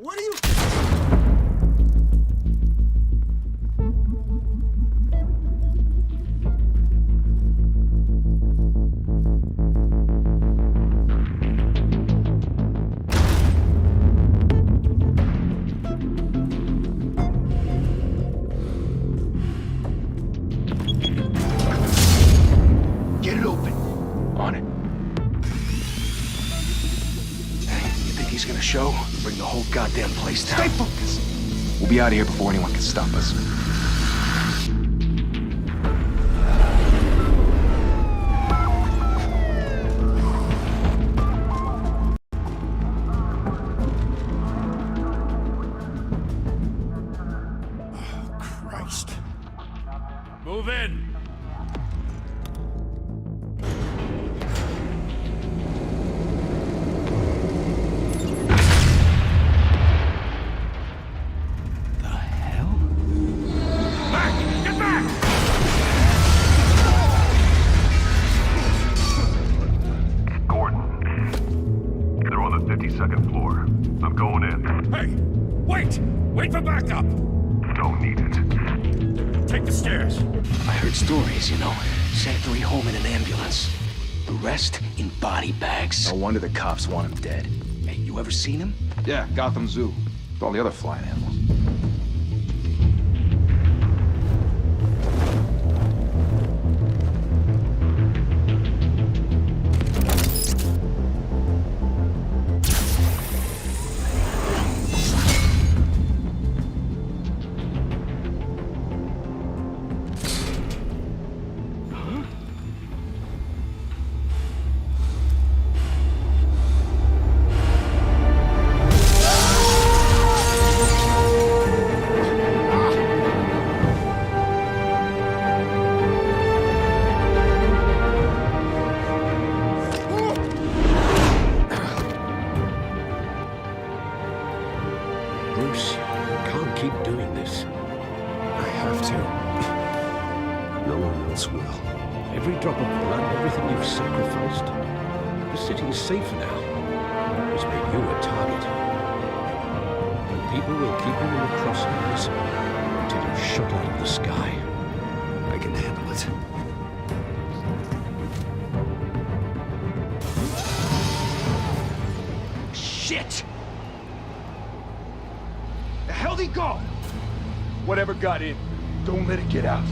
What are you... Get it open. On it. Hey, you think he's gonna show? Bring the whole goddamn place down. Stay focused. We'll be out of here before anyone can stop us. Christ. Move in! The hell? Back! Get back! Gordon. They're on the 52nd floor. I'm going in. Hey! Wait! Wait for backup! Don't need it. Take the stairs. I heard stories, you know. Sent 3 home in an ambulance. The rest in body bags. No wonder the cops want him dead. Hey, you ever seen him? Yeah, Gotham Zoo. With all the other flying animals. Bruce, you can't keep doing this. I have to. No one else will. Every drop of blood, everything you've sacrificed. The city is safer now. It's made you a target. And people will keep you in the crosshairs until you're shot out of the sky. I can handle it. Shit! The hell'd he go? Whatever got in, don't let it get out.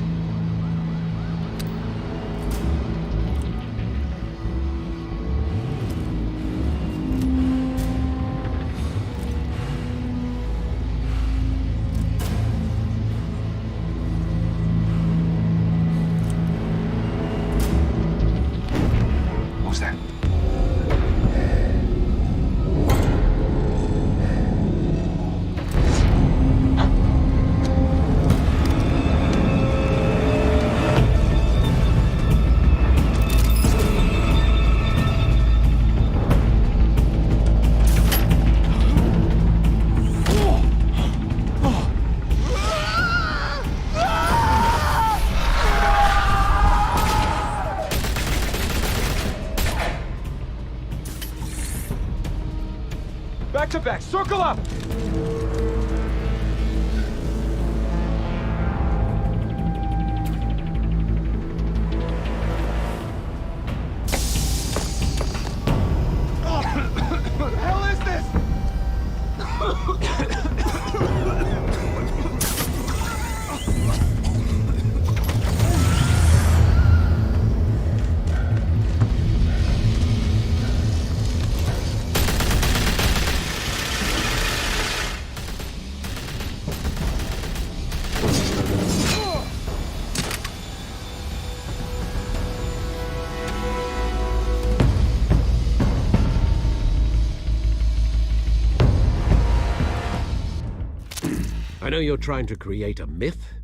What was that? Back to back, circle up! What the hell is this? I know you're trying to create a myth,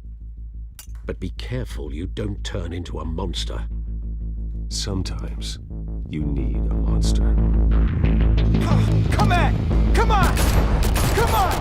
but be careful you don't turn into a monster. Sometimes you need a monster. Come at! Come on! Come on!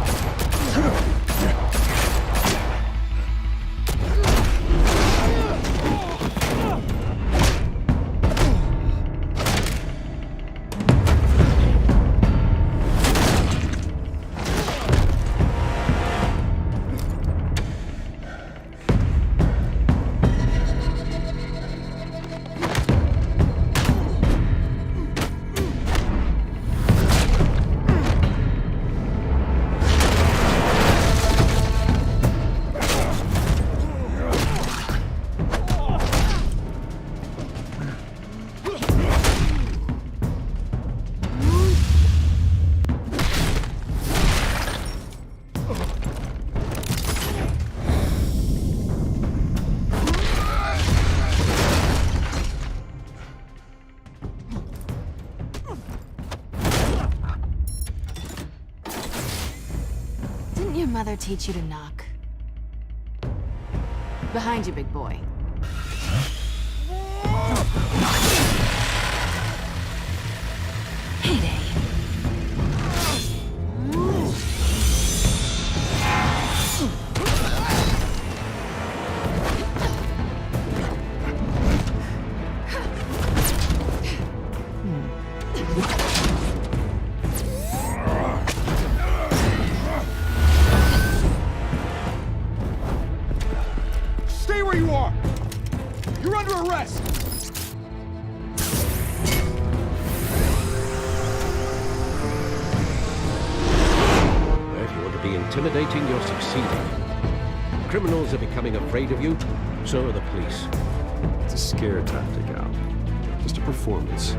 your mother teach you to knock? Behind you, big boy. Heyday. Stay where you are! You're under arrest! If you want to be intimidating, you're succeeding. Criminals are becoming afraid of you, so are the police. It's a scare tactic, Al. Just a performance.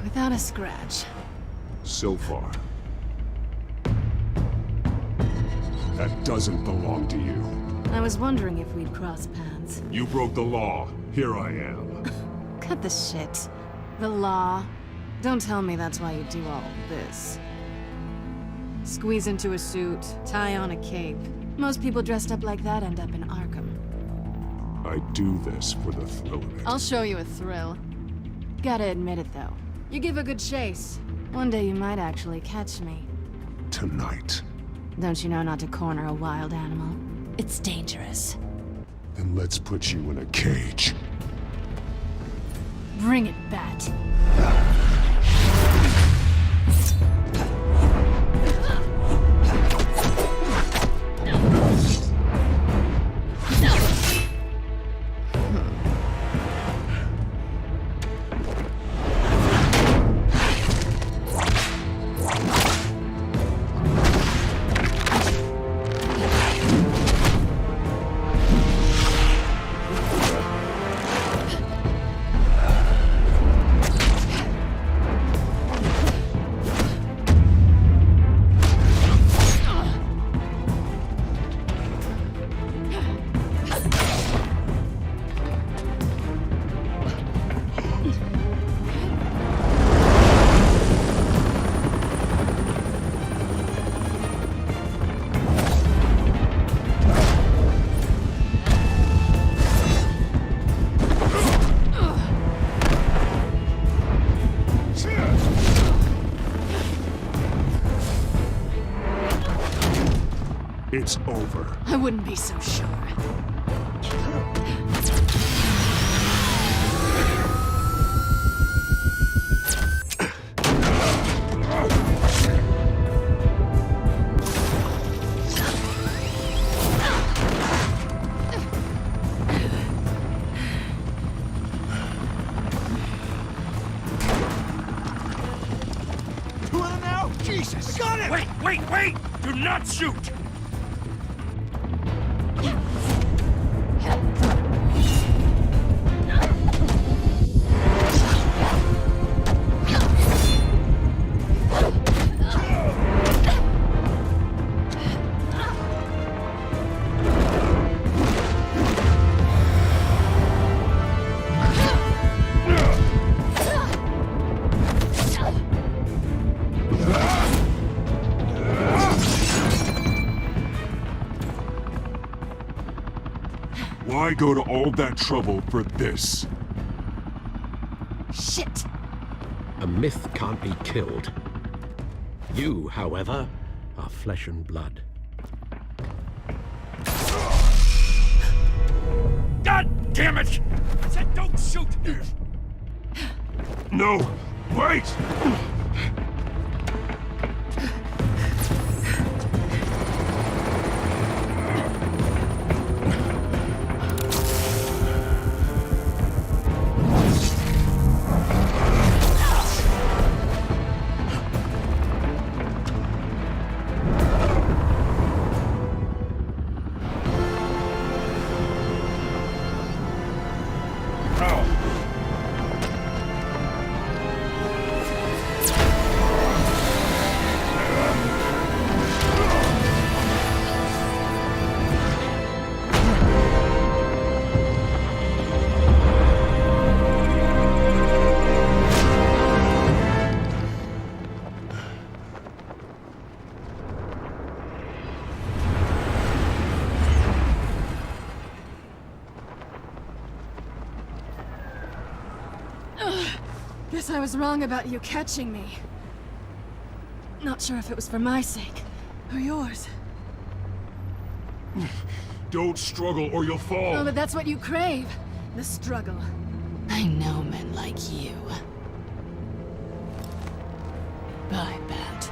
Without a scratch. So far. That doesn't belong to you. I was wondering if we'd cross paths. You broke the law. Here I am. Cut the shit. The law. Don't tell me that's why you do all this. Squeeze into a suit, tie on a cape. Most people dressed up like that end up in Arkham. I do this for the thrill of it. I'll show you a thrill. Gotta admit it, though. You give a good chase. One day you might actually catch me. Tonight. Don't you know not to corner a wild animal? It's dangerous. Then let's put you in a cage. Bring it, Bat. It's over. I wouldn't be so sure. Two of them now? Jesus! Got him! Wait! Do not shoot! Why go to all that trouble for this? Shit! A myth can't be killed. You, however, are flesh and blood. God damn it! I said don't shoot! No! Wait! Guess I was wrong about you catching me. Not sure if it was for my sake, or yours. Don't struggle or you'll fall. Oh, but that's what you crave. The struggle. I know men like you. I bet.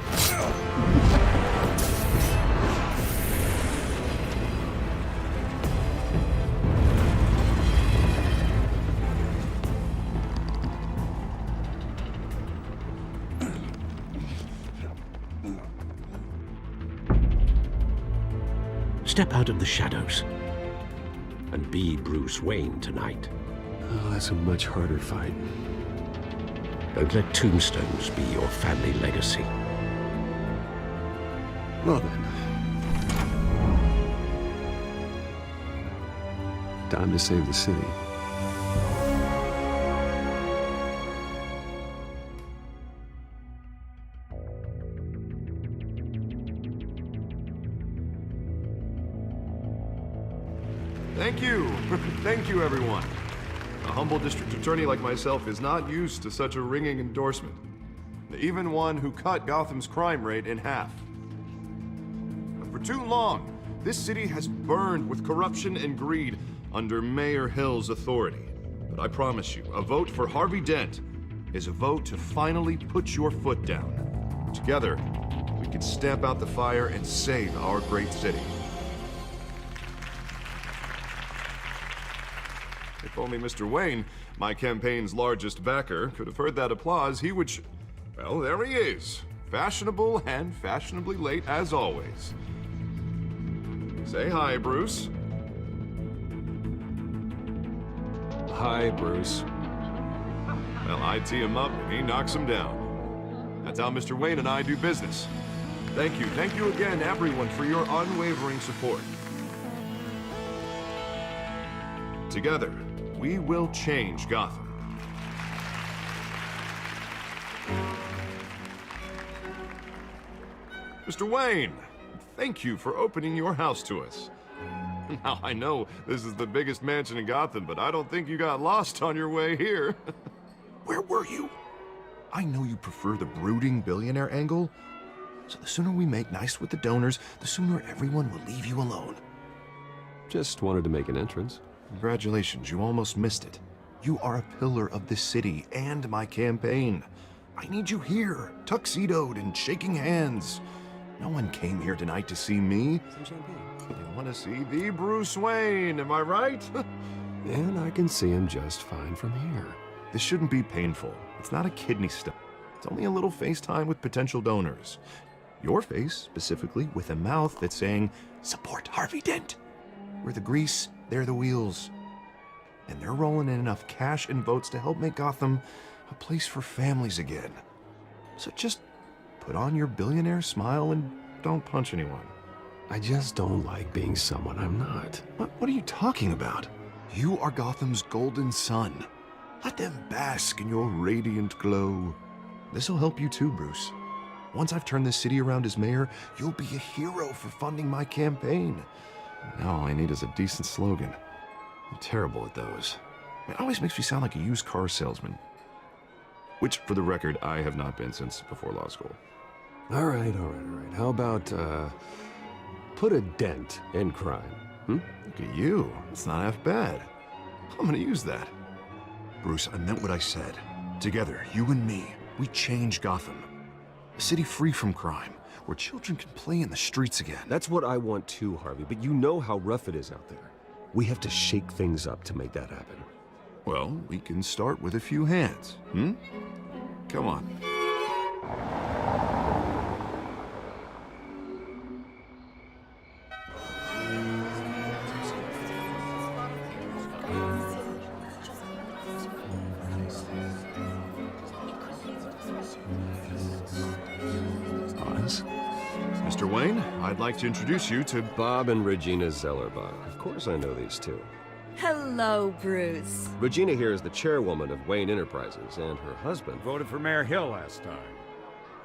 Step out of the shadows and be Bruce Wayne tonight. Oh, that's a much harder fight. Don't let tombstones be your family legacy. Well then. Time to save the city. Thank you. Thank you, everyone. A humble district attorney like myself is not used to such a ringing endorsement. Even one who cut Gotham's crime rate in half. For too long, this city has burned with corruption and greed under Mayor Hill's authority. But I promise you, a vote for Harvey Dent is a vote to finally put your foot down. Together, we can stamp out the fire and save our great city. If only Mr. Wayne, my campaign's largest backer, could have heard that applause, he would well, there he is. Fashionable and fashionably late as always. Say hi, Bruce. Hi, Bruce. Well, I tee him up and he knocks him down. That's how Mr. Wayne and I do business. Thank you again, everyone, for your unwavering support. Together, we will change Gotham. Mr. Wayne, thank you for opening your house to us. Now, I know this is the biggest mansion in Gotham, but I don't think you got lost on your way here. Where were you? I know you prefer the brooding billionaire angle, so the sooner we make nice with the donors, the sooner everyone will leave you alone. Just wanted to make an entrance. Congratulations, you almost missed it. You are a pillar of this city and my campaign. I need you here, tuxedoed and shaking hands. No one came here tonight to see me. Some champagne. They want to see the Bruce Wayne, am I right? And I can see him just fine from here. This shouldn't be painful. It's not a kidney stone. It's only a little FaceTime with potential donors. Your face, specifically, with a mouth that's saying, support Harvey Dent. We're the grease, they're the wheels. And they're rolling in enough cash and votes to help make Gotham a place for families again. So just put on your billionaire smile and don't punch anyone. I just don't like being someone I'm not. What are you talking about? You are Gotham's golden sun. Let them bask in your radiant glow. This'll help you too, Bruce. Once I've turned this city around as mayor, you'll be a hero for funding my campaign. Now all I need is a decent slogan. I'm terrible at those. It always makes me sound like a used car salesman. Which, for the record, I have not been since before law school. All right. How about, put a dent in crime, Look at you. It's not half bad. I'm gonna use that. Bruce, I meant what I said. Together, you and me, we change Gotham. A city free from crime, where children can play in the streets again. That's what I want too, Harvey, but you know how rough it is out there. We have to shake things up to make that happen. Well, we can start with a few hands, Come on. Oz? Mr. Wayne, I'd like to introduce you to Bob and Regina Zellerbach. Of course I know these two. Hello, Bruce. Regina here is the chairwoman of Wayne Enterprises, and her husband... Voted for Mayor Hill last time.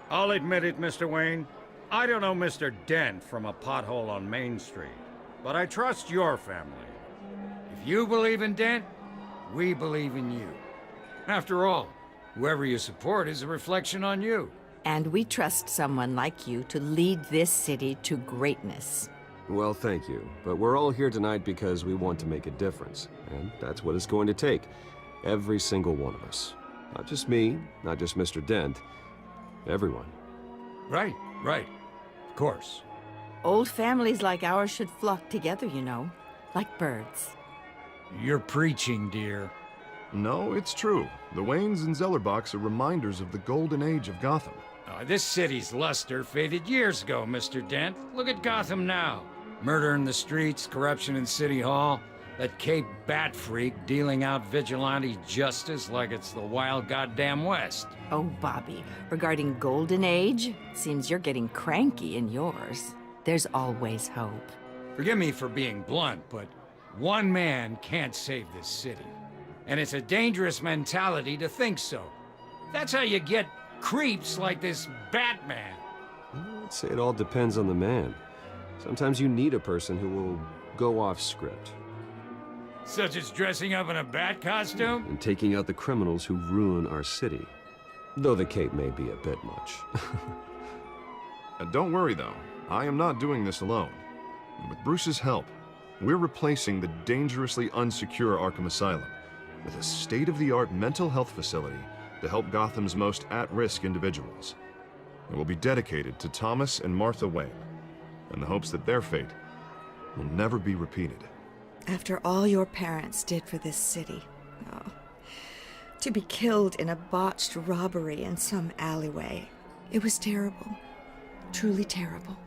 I'll admit it, Mr. Wayne. I don't know Mr. Dent from a pothole on Main Street, but I trust your family. If you believe in Dent, we believe in you. After all, Whoever you support is a reflection on you. And we trust someone like you to lead this city to greatness. Well, thank you. But we're all here tonight because we want to make a difference. And that's what it's going to take. Every single one of us. Not just me, not just Mr. Dent. Everyone. Right, right. Of course. Old families like ours should flock together, you know, like birds. You're preaching, dear. No, it's true. The Waynes and Zellerbachs are reminders of the golden age of Gotham. This city's luster faded years ago, Mr. Dent. Look at Gotham now. Murder in the streets, corruption in City Hall, that Cape Bat freak dealing out vigilante justice like it's the wild goddamn West. Oh, Bobby, regarding Golden Age, seems you're getting cranky in yours. There's always hope. Forgive me for being blunt, but one man can't save this city. And it's a dangerous mentality to think so. That's how you get creeps like this Batman. I'd say it all depends on the man. Sometimes you need a person who will go off script. Such as dressing up in a bat costume? And taking out the criminals who ruin our city. Though the cape may be a bit much. Don't worry, though. I am not doing this alone. With Bruce's help, we're replacing the dangerously unsecure Arkham Asylum with a state-of-the-art mental health facility to help Gotham's most at-risk individuals. It will be dedicated to Thomas and Martha Wayne, in the hopes that their fate will never be repeated. After all your parents did for this city, oh, to be killed in a botched robbery in some alleyway, it was terrible. Truly terrible.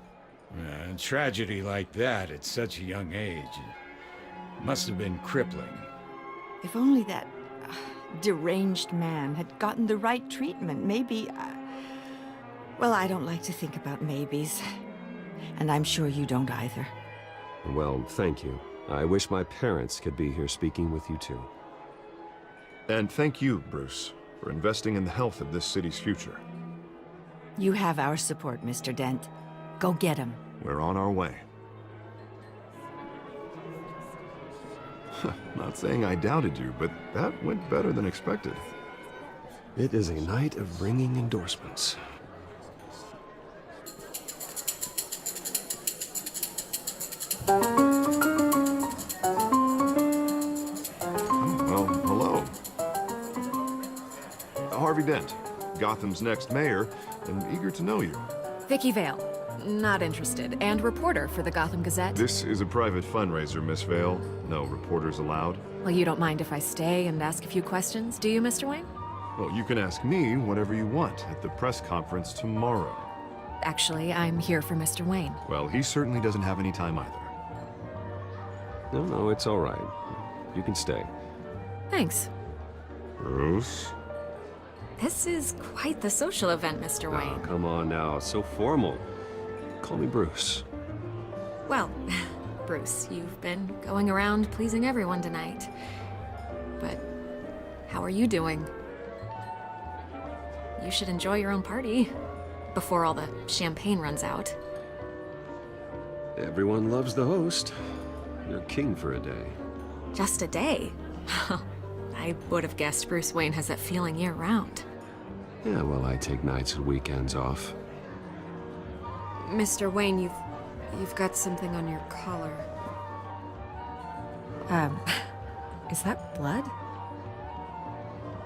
A tragedy like that at such a young age must have been crippling. If only that deranged man had gotten the right treatment, maybe... well, I don't like to think about maybes. And I'm sure you don't either. Well, thank you. I wish my parents could be here speaking with you too. And thank you, Bruce, for investing in the health of this city's future. You have our support, Mr. Dent. Go get him. We're on our way. Not saying I doubted you, but that went better than expected. It is a night of ringing endorsements. Well, hello. Harvey Dent, Gotham's next mayor, and eager to know you. Vicky Vale. Not interested. And reporter for the Gotham Gazette. This is a private fundraiser, Miss Vale. No reporters allowed. Well, you don't mind if I stay and ask a few questions, do you, Mr. Wayne? Well, you can ask me whatever you want at the press conference tomorrow. Actually, I'm here for Mr. Wayne. Well, he certainly doesn't have any time either. No, it's all right. You can stay. Thanks. Bruce? This is quite the social event, Mr. Oh, Wayne. come on now. So formal. Call me Bruce. Well, Bruce, you've been going around pleasing everyone tonight. But how are you doing? You should enjoy your own party before all the champagne runs out. Everyone loves the host. You're king for a day. Just a day? I would have guessed Bruce Wayne has that feeling year-round. Yeah, well, I take nights and weekends off. Mr. Wayne, you've got something on your collar. Is that blood?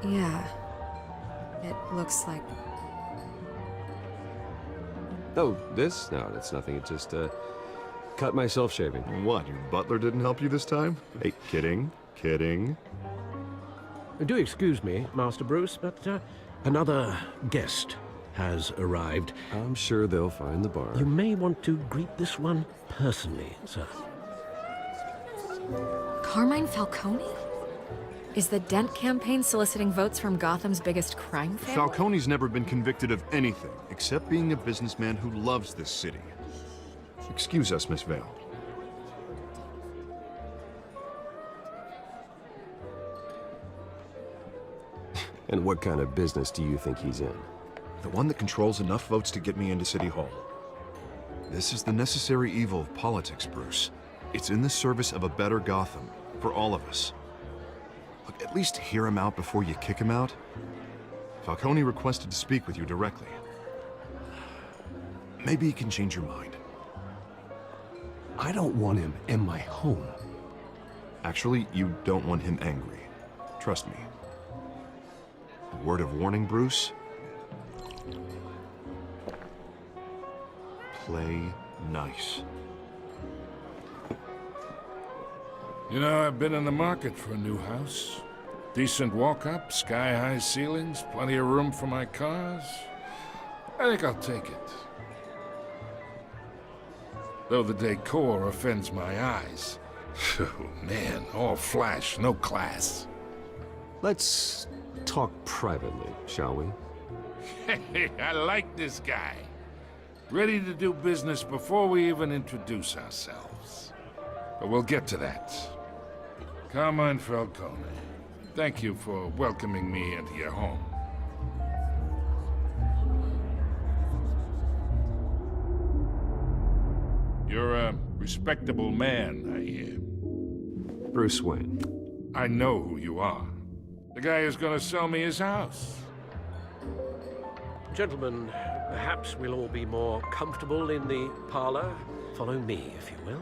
Yeah. It looks like... Oh, this? No, that's nothing. It just, cut myself shaving. What, your butler didn't help you this time? Hey, kidding. Do excuse me, Master Bruce, but another guest has arrived. I'm sure they'll find the bar. You may want to greet this one personally, sir. Carmine Falcone? Is the Dent campaign soliciting votes from Gotham's biggest crime family? Falcone's never been convicted of anything except being a businessman who loves this city. Excuse us, Miss Vale. And what kind of business do you think he's in? The one that controls enough votes to get me into City Hall. This is the necessary evil of politics, Bruce. It's in the service of a better Gotham, for all of us. Look, at least hear him out before you kick him out. Falcone requested to speak with you directly. Maybe he can change your mind. I don't want him in my home. Actually, you don't want him angry. Trust me. A word of warning, Bruce? Play nice. You know, I've been in the market for a new house. Decent walk-up, sky-high ceilings, plenty of room for my cars. I think I'll take it. Though the decor offends my eyes. Oh, man, all flash, no class. Let's talk privately, shall we? Hey, I like this guy. Ready to do business before we even introduce ourselves. But we'll get to that. Carmine Falcone, thank you for welcoming me into your home. You're a respectable man, I hear. Bruce Wayne. I know who you are. The guy who's gonna sell me his house. Gentlemen, perhaps we'll all be more comfortable in the parlor. Follow me, if you will.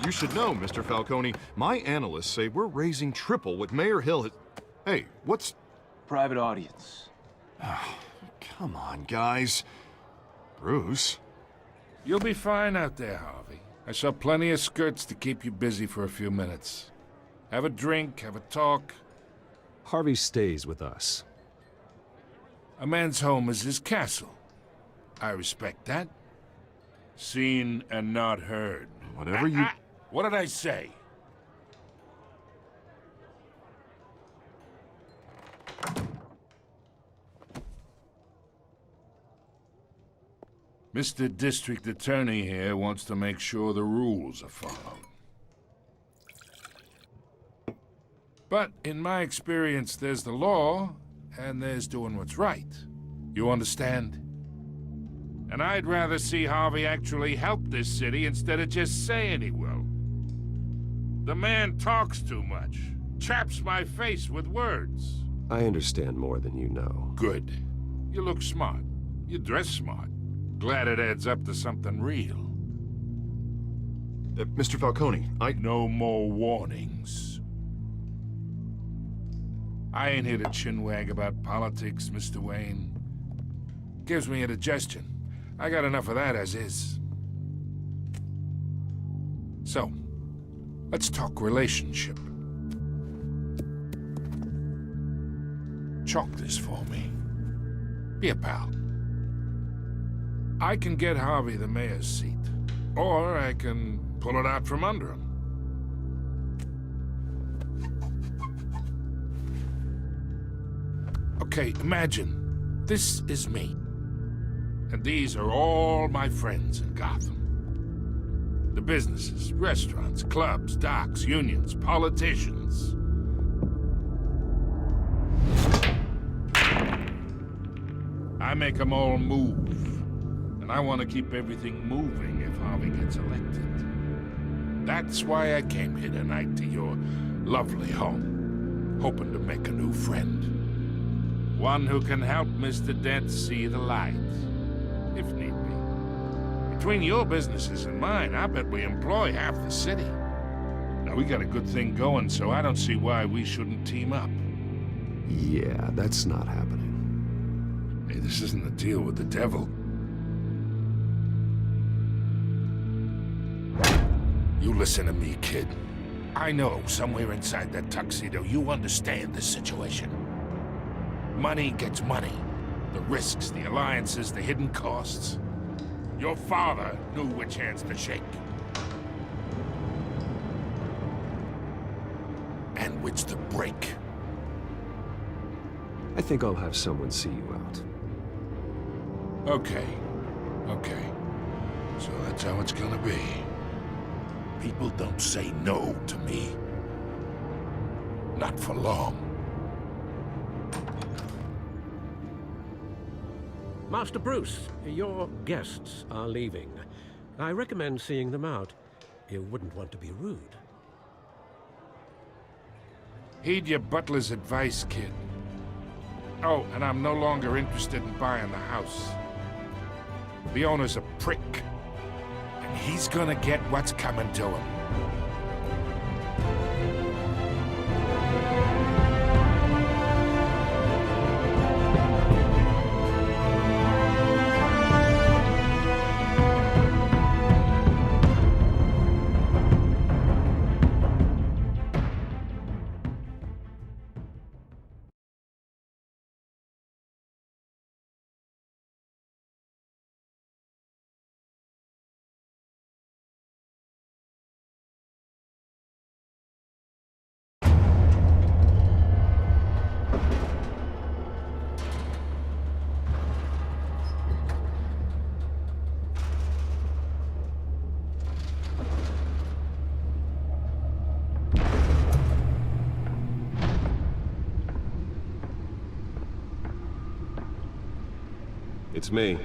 You should know, Mr. Falcone, my analysts say we're raising triple what Mayor Hill has... Hey, what's... Private audience. Come on, guys. Bruce? You'll be fine out there, Harvey. I saw plenty of skirts to keep you busy for a few minutes. Have a drink, have a talk. Harvey stays with us. A man's home is his castle. I respect that. Seen and not heard. Whatever you... What did I say? Mr. District Attorney here wants to make sure the rules are followed. But in my experience, there's the law, and there's doing what's right. You understand? And I'd rather see Harvey actually help this city instead of just saying he will. The man talks too much. Chaps my face with words. I understand more than you know. Good. You look smart. You dress smart. Glad it adds up to something real. Mr. Falcone, No more warnings. I ain't here to chinwag about politics, Mr. Wayne. Gives me indigestion. I got enough of that as is. So, let's talk relationship. Chalk this for me. Be a pal. I can get Harvey the mayor's seat, or I can pull it out from under him. Okay, imagine this is me. And these are all my friends in Gotham. The businesses, restaurants, clubs, docks, unions, politicians. I make them all move. And I want to keep everything moving if Harvey gets elected. That's why I came here tonight to your lovely home, hoping to make a new friend. One who can help Mr. Dent see the light, if need be. Between your businesses and mine, I bet we employ half the city. Now, we got a good thing going, so I don't see why we shouldn't team up. Yeah, that's not happening. Hey, this isn't a deal with the devil. You listen to me, kid. I know somewhere inside that tuxedo you understand the situation. Money gets money. The risks, the alliances, the hidden costs. Your father knew which hands to shake. And which to break. I think I'll have someone see you out. Okay. So that's how it's gonna be. People don't say no to me. Not for long. Master Bruce, your guests are leaving. I recommend seeing them out. You wouldn't want to be rude. Heed your butler's advice, kid. Oh, and I'm no longer interested in buying the house. The owner's a prick. And he's gonna get what's coming to him. It's me.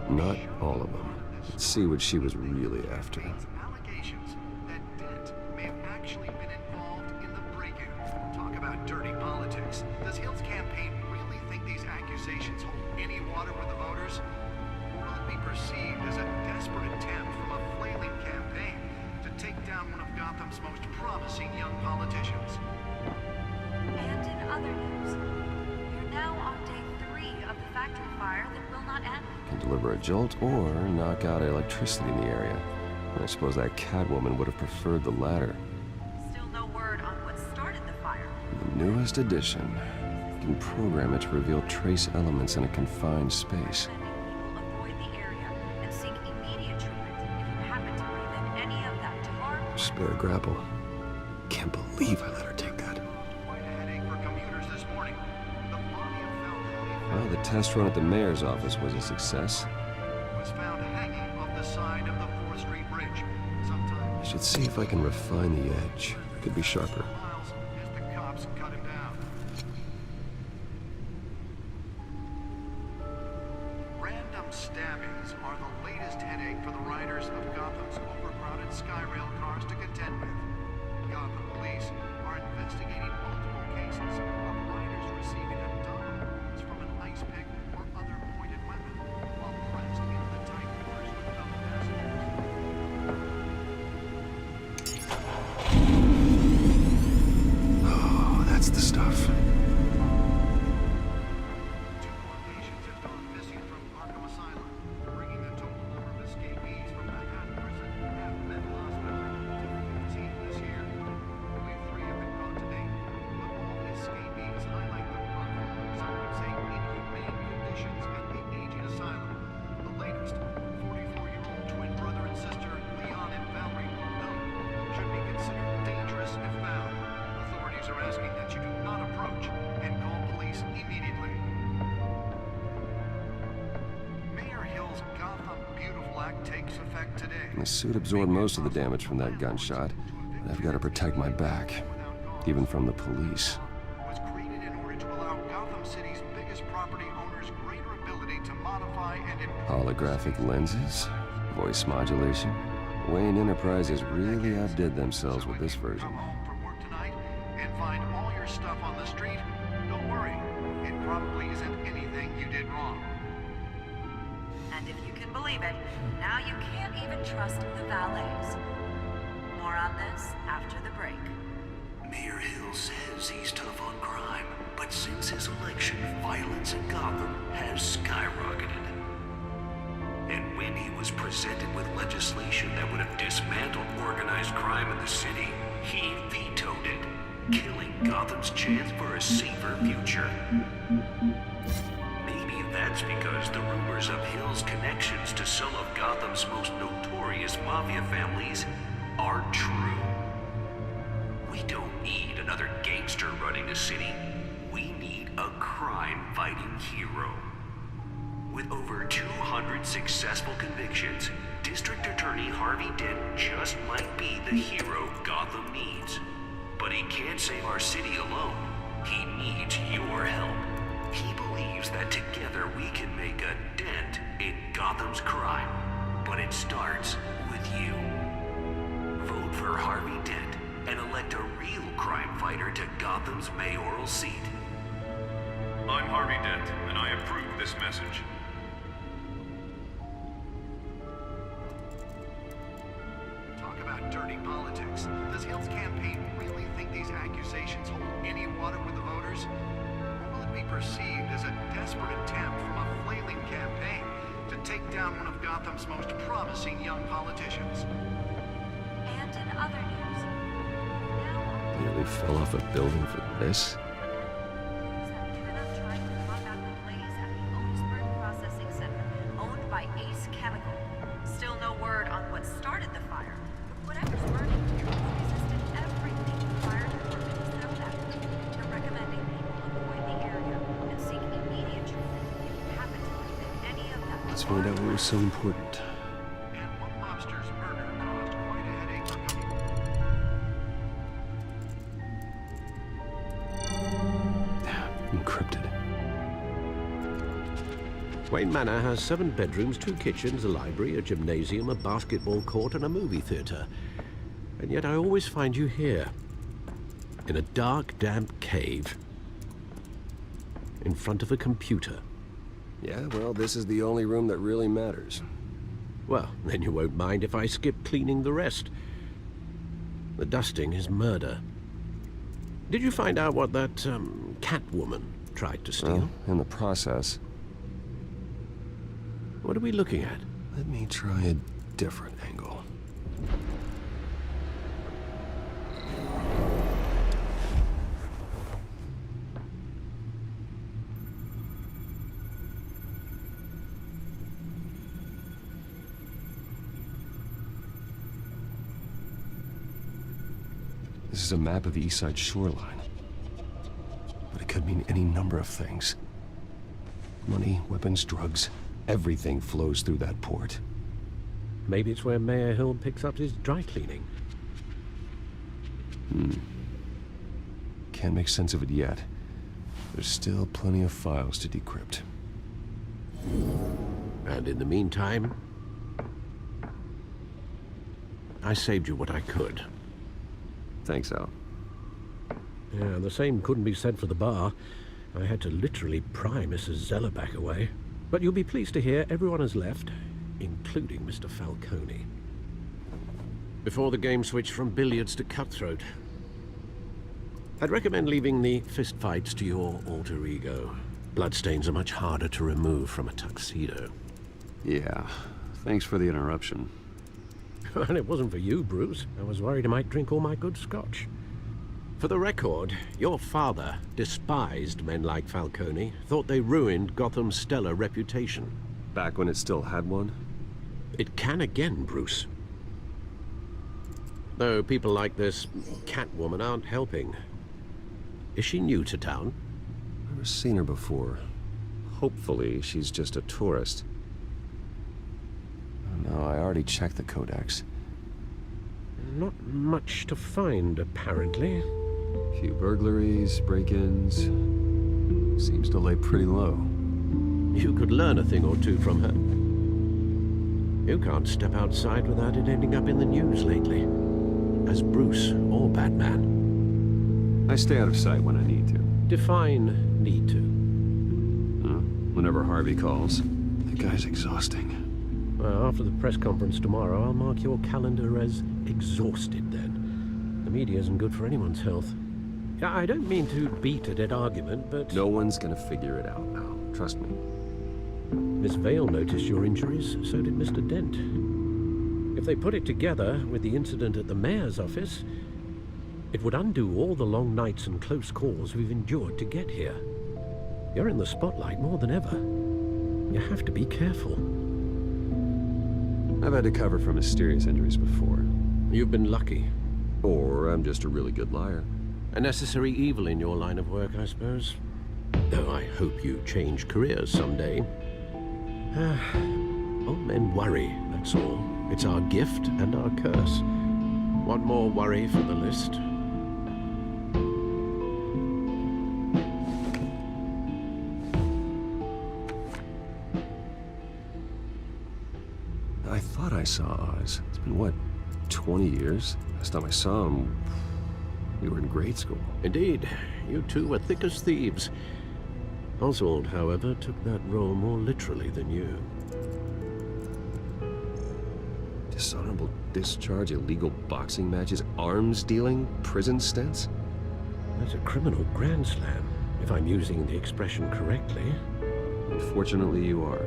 Not all of them. Let's see what she was really after. Allegations that Dent may have actually been involved in the break-in. Talk about dirty politics. Does Hill's campaign really think these accusations hold any water with the voters? Or will it be perceived as a desperate attempt from a flailing campaign to take down one of Gotham's most promising young politicians? And in other news, we're now on day 3 of the factory fire that will not end. Can deliver a jolt or knock out electricity in the area. I suppose that Catwoman would have preferred the latter. Still no word on what started the fire. The newest addition. You can program it to reveal trace elements in a confined space. People avoid the area and seek immediate treatment if you happen to breathe in any of that tar. Spare grapple. Can't believe I let her take that. Quite a headache for commuters this morning. The body of Falcone Well, the test run at the mayor's office was a success. was found hanging off the side of the 4th Street Bridge. Sometime I should see if I can refine the edge. Could be sharper. miles as the cops cut him down. Random stabbings are the latest headache for the riders of Gotham's overcrowded Skyrail cars to contend with. Gotham police are investigating multiple cases of riders receiving abdominal wounds from an ice pick or other pointed weapon while pressed into the tight quarters of fellow passengers. Oh, that's the stuff. 2 more patients have gone missing from Arkham Asylum, bringing the total number of escapees from Manhattan Prison and Mental Hospital to 15 this year. Only 3 have been caught to date, but all the escapees highlight the rough, some would say inhumane conditions at the aging asylum. The latest, 44-year-old twin brother and sister Leon and Valerie Muldoon should be considered dangerous if found. Authorities are asking that you do not approach and call police immediately. Mayor Hill's Gotham Beautiful Act takes effect today. The suit absorbed most of the damage from that gunshot, but I've got to protect my back, even from the police. Was created in order to allow Gotham City's biggest property owners greater ability to modify and improve. Holographic lenses, voice modulation. Wayne Enterprises really outdid themselves with this version. Come home from work tonight and find all your stuff on the street. Don't worry, it probably isn't anything you did wrong. And if you can believe it, now you can't even trust the valets. more on this after the break. Mayor Hill says he's tough on crime, but since his election, violence in Gotham has skyrocketed. And when he was presented with legislation that would have dismantled organized crime in the city, he vetoed it, killing Gotham's chance for a safer future. Maybe that's because the rumors of Hill's connections to some of Gotham's most notorious mafia families are true. We don't need another gangster running the city. We need a crime-fighting hero. With over 200 successful convictions, District Attorney Harvey Dent just might be the hero Gotham needs. But he can't save our city alone. He needs your help. He believes that together we can make a dent in Gotham's crime. But it starts with you. Vote for Harvey Dent and elect a real crime fighter to Gotham's mayoral seat. I'm Harvey Dent, and I approve this message. Talk about dirty politics. Does Hill's campaign really think these accusations hold any water with the voters? Or will it be perceived as a desperate attempt from a flailing campaign to take down one of Gotham's most promising young politicians? And in other news, now Nearly fell off a building for this? police have given up trying to combat the blaze at the Otisburg Processing Center, owned by Ace Chemical. Still no word on what started the fire, but whatever's burning here has resisted everything the fire department has thrown at it. They're recommending people avoid the area and seek immediate treatment if you happen to live in any of them. Let's find out what was so important. And one mobster's murder caused quite a headache for company. Encrypted. Wayne Manor has 7 bedrooms, 2 kitchens, a library, a gymnasium, a basketball court, and a movie theater. And yet I always find you here, in a dark, damp cave, in front of a computer. Yeah, well, this is the only room that really matters. Well, then you won't mind if I skip cleaning the rest. The dusting is murder. Did you find out what that, Catwoman tried to steal? Well, in the process. What are we looking at? Let me try a different angle. This is a map of the East Side shoreline. But it could mean any number of things. Money, weapons, drugs. Everything flows through that port. Maybe it's where Mayor Hill picks up his dry cleaning. Can't make sense of it yet. There's still plenty of files to decrypt. And in the meantime, I saved you what I could. Thanks, Al. Yeah, the same couldn't be said for the bar. I had to literally pry Mrs. Zellerback away. But you'll be pleased to hear everyone has left, including Mr. Falcone. Before the game switched from billiards to cutthroat. I'd recommend leaving the fistfights to your alter ego. Bloodstains are much harder to remove from a tuxedo. Yeah, thanks for the interruption. And it wasn't for you, Bruce. I was worried I might drink all my good scotch. For the record, your father despised men like Falcone, thought they ruined Gotham's stellar reputation. Back when it still had one? It can again, Bruce. Though people like this Catwoman aren't helping. Is she new to town? Never seen her before. Hopefully, she's just a tourist. No, I already checked the codex. Not much to find, apparently. Few burglaries, break-ins. Seems to lay pretty low. You could learn a thing or two from her. You can't step outside without it ending up in the news lately. As Bruce or Batman. I stay out of sight when I need to. Define need to. Whenever Harvey calls. That guy's exhausting. Well, after the press conference tomorrow, I'll mark your calendar as exhausted then. media isn't good for anyone's health. Yeah, I don't mean to beat a dead argument, but... No one's gonna figure it out now. Trust me. Miss Vale noticed your injuries, so did Mr. Dent. If they put it together with the incident at the mayor's office, it would undo all the long nights and close calls we've endured to get here. You're in the spotlight more than ever. You have to be careful. I've had to cover for mysterious injuries before. You've been lucky. Or I'm just a really good liar. A necessary evil in your line of work, I suppose. Though I hope you change careers someday. Old men worry, that's all. It's our gift and our curse. One more worry for the list. I thought I saw Oz. It's been, what, 20 years? Last time I saw him, we were in grade school. Indeed, you two were thick as thieves. Oswald, however, took that role more literally than you. Dishonorable discharge, illegal boxing matches, arms dealing, prison stints? That's a criminal grand slam, if I'm using the expression correctly. Unfortunately, you are.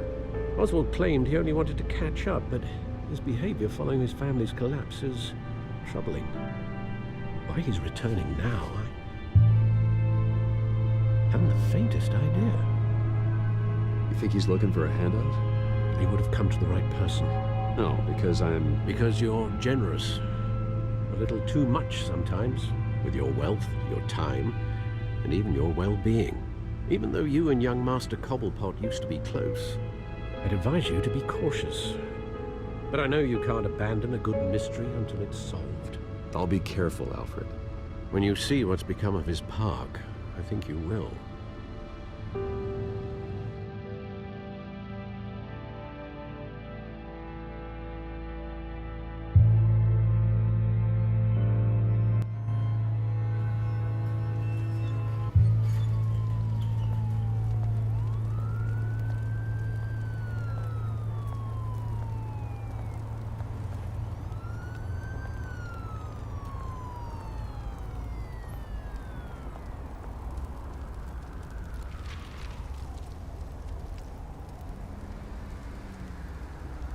Oswald claimed he only wanted to catch up, but his behavior following his family's collapse is troubling. Why he's returning now, I haven't the faintest idea. You think he's looking for a handout? He would have come to the right person. No, because I'm... Because you're generous. A little too much sometimes, with your wealth, your time, and even your well-being. Even though you and young Master Cobblepot used to be close, I'd advise you to be cautious. But I know you can't abandon a good mystery until it's solved. I'll be careful, Alfred. When you see what's become of his park, I think you will.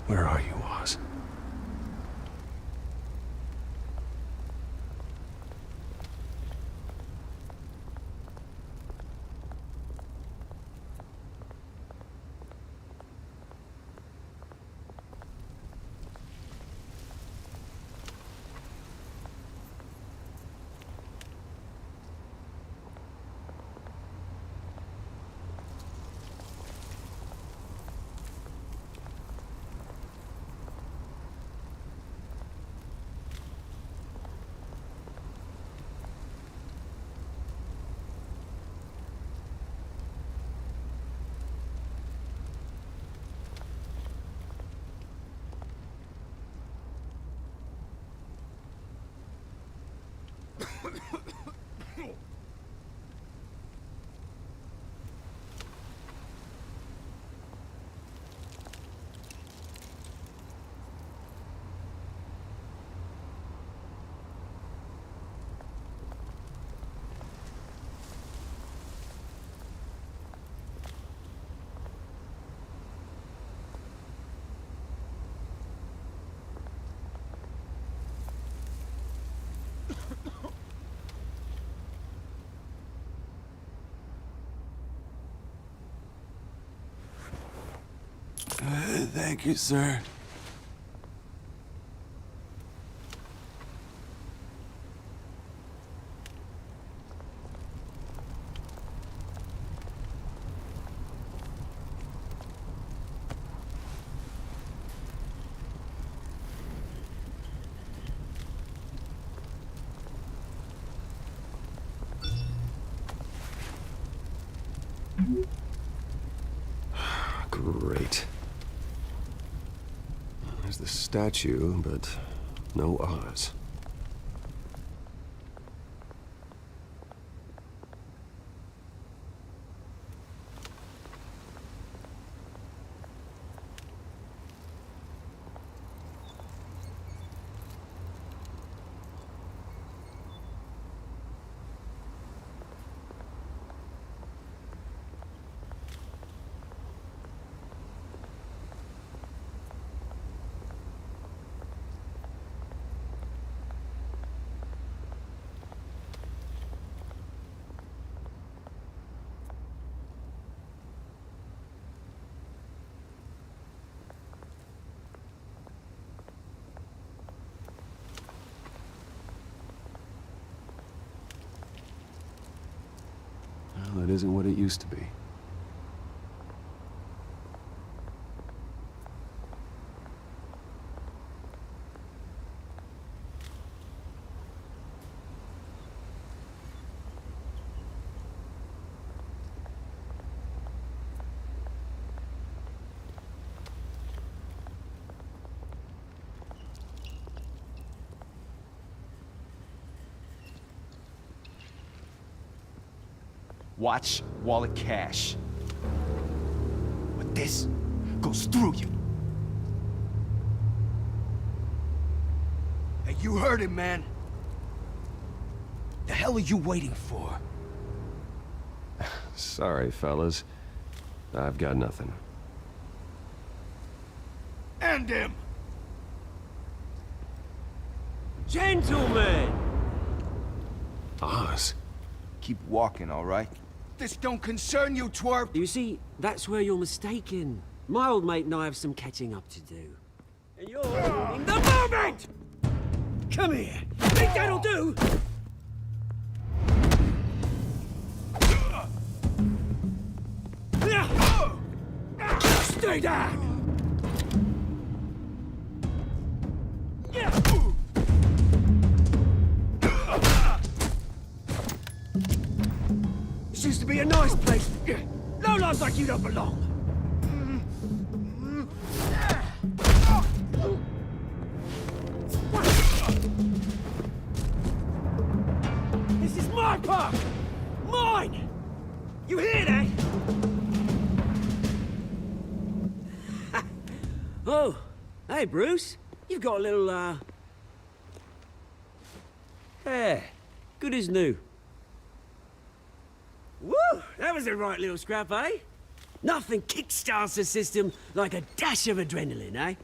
Where are you, Oz? Thank you, sir. Great. There's the statue, but no Oz. isn't what it used to be. Watch wallet cash. But this goes through you. Hey, you heard it, man. The hell are you waiting for? Sorry, fellas. I've got nothing. End him! Gentlemen! Oz. Keep walking, all right? This don't concern you, twerp! You see, that's where you're mistaken. My old mate and I have some catching up to do. And you're ruining the moment! Come here! Think that'll do? Stay down! This used to be a nice place. No lives like you don't belong. This is my park! Mine! You hear that? Oh, hey, Bruce. You've got a little, hair. Good as new. Woo! That was a right little scrap, eh? Nothing kickstarts the system like a dash of adrenaline, eh?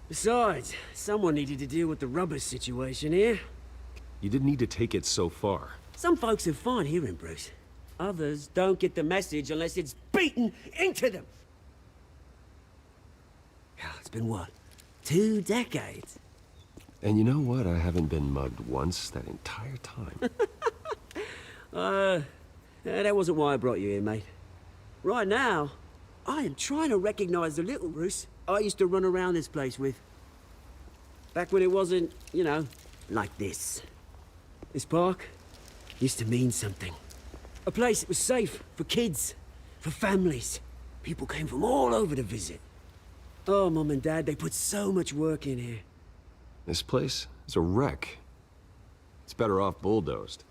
Besides, someone needed to deal with the rubber situation here. You didn't need to take it so far. Some folks are fine hearing, Bruce. Others don't get the message unless it's beaten into them. It's been what? 2 decades? And you know what? I haven't been mugged once that entire time. That wasn't why I brought you here, mate. Right now, I am trying to recognize the little Bruce I used to run around this place with. Back when it wasn't, you know, like this. This park used to mean something. A place that was safe for kids, for families. People came from all over to visit. Oh, Mum and Dad, they put so much work in here. This place is a wreck. It's better off bulldozed.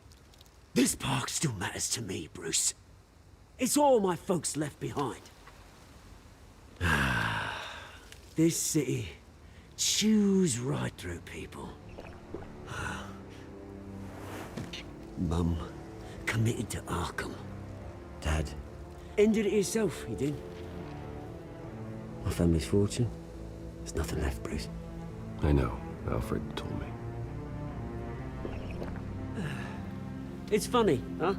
This park still matters to me, Bruce. It's all my folks left behind. This city chews right through people. Mum committed to Arkham. Dad ended it himself, he did. My family's fortune, there's nothing left, Bruce. I know. Alfred told me. It's funny, huh?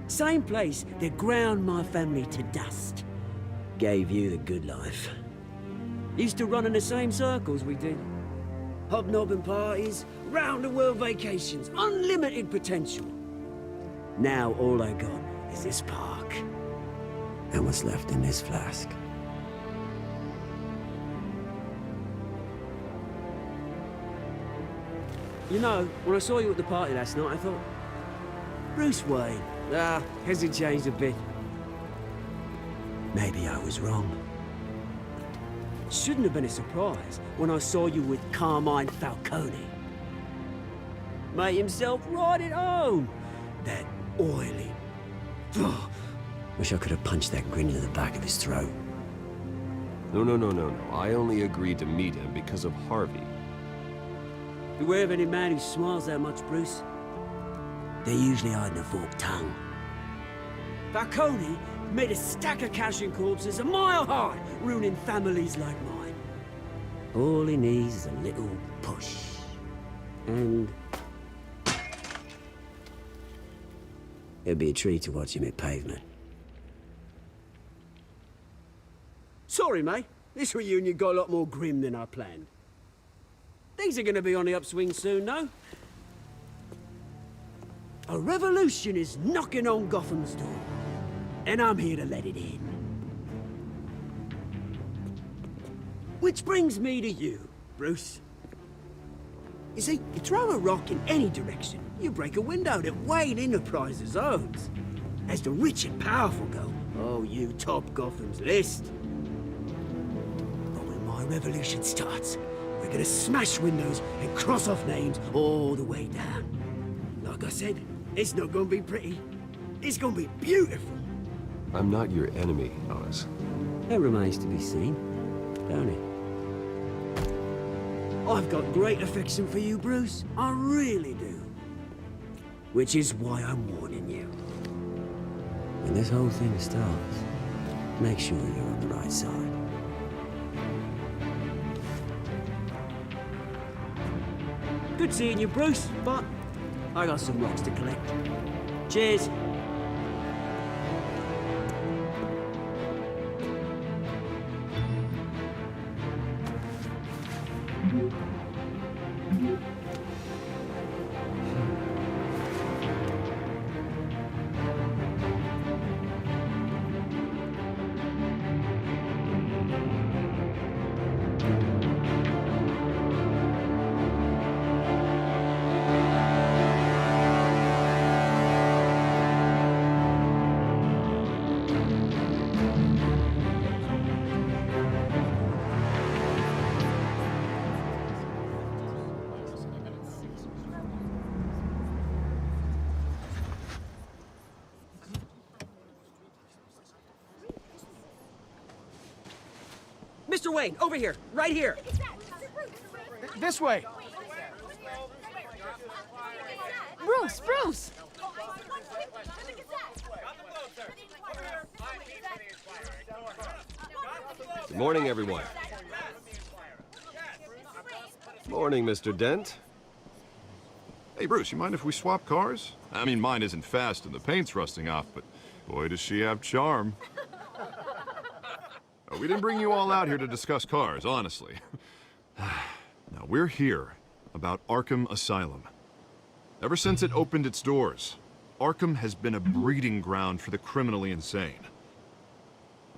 Same place that ground my family to dust. Gave you the good life. Used to run in the same circles we did. Hobnobbing parties, round-the-world vacations, unlimited potential. Now all I got is this park. And what's left in this flask. You know, when I saw you at the party last night, I thought, Bruce Wayne. Hasn't changed a bit. Maybe I was wrong. Shouldn't have been a surprise when I saw you with Carmine Falcone. Made himself right at home. That oily. Wish I could have punched that grin into the back of his throat. No. I only agreed to meet him because of Harvey. Beware of any man who smiles that much, Bruce. They're usually hiding a forked tongue. Falcone made a stack of cashing corpses a mile high, ruining families like mine. All he needs is a little push. And... it'd be a treat to watch him hit pavement. Sorry, mate. This reunion got a lot more grim than I planned. Things are gonna be on the upswing soon, no? A revolution is knocking on Gotham's door, and I'm here to let it in. Which brings me to you, Bruce. You see, you throw a rock in any direction, you break a window that Wayne Enterprises owns. As the rich and powerful go, oh, you top Gotham's list. But when my revolution starts, we're gonna smash windows and cross off names all the way down. Like I said, it's not gonna be pretty. It's gonna be beautiful. I'm not your enemy, Oz. That remains to be seen, don't it? I've got great affection for you, Bruce. I really do. Which is why I'm warning you. When this whole thing starts, make sure you're on the right side. Good seeing you, Bruce, but I got some rocks to collect. Cheers. Mr. Wayne, over here, right here. This way. Bruce, Bruce! Good morning, everyone. Morning, Mr. Dent. Hey, Bruce, you mind if we swap cars? I mean, mine isn't fast and the paint's rusting off, but boy, does she have charm. We didn't bring you all out here to discuss cars, honestly. Now, we're here about Arkham Asylum. Ever since it opened its doors, Arkham has been a breeding ground for the criminally insane.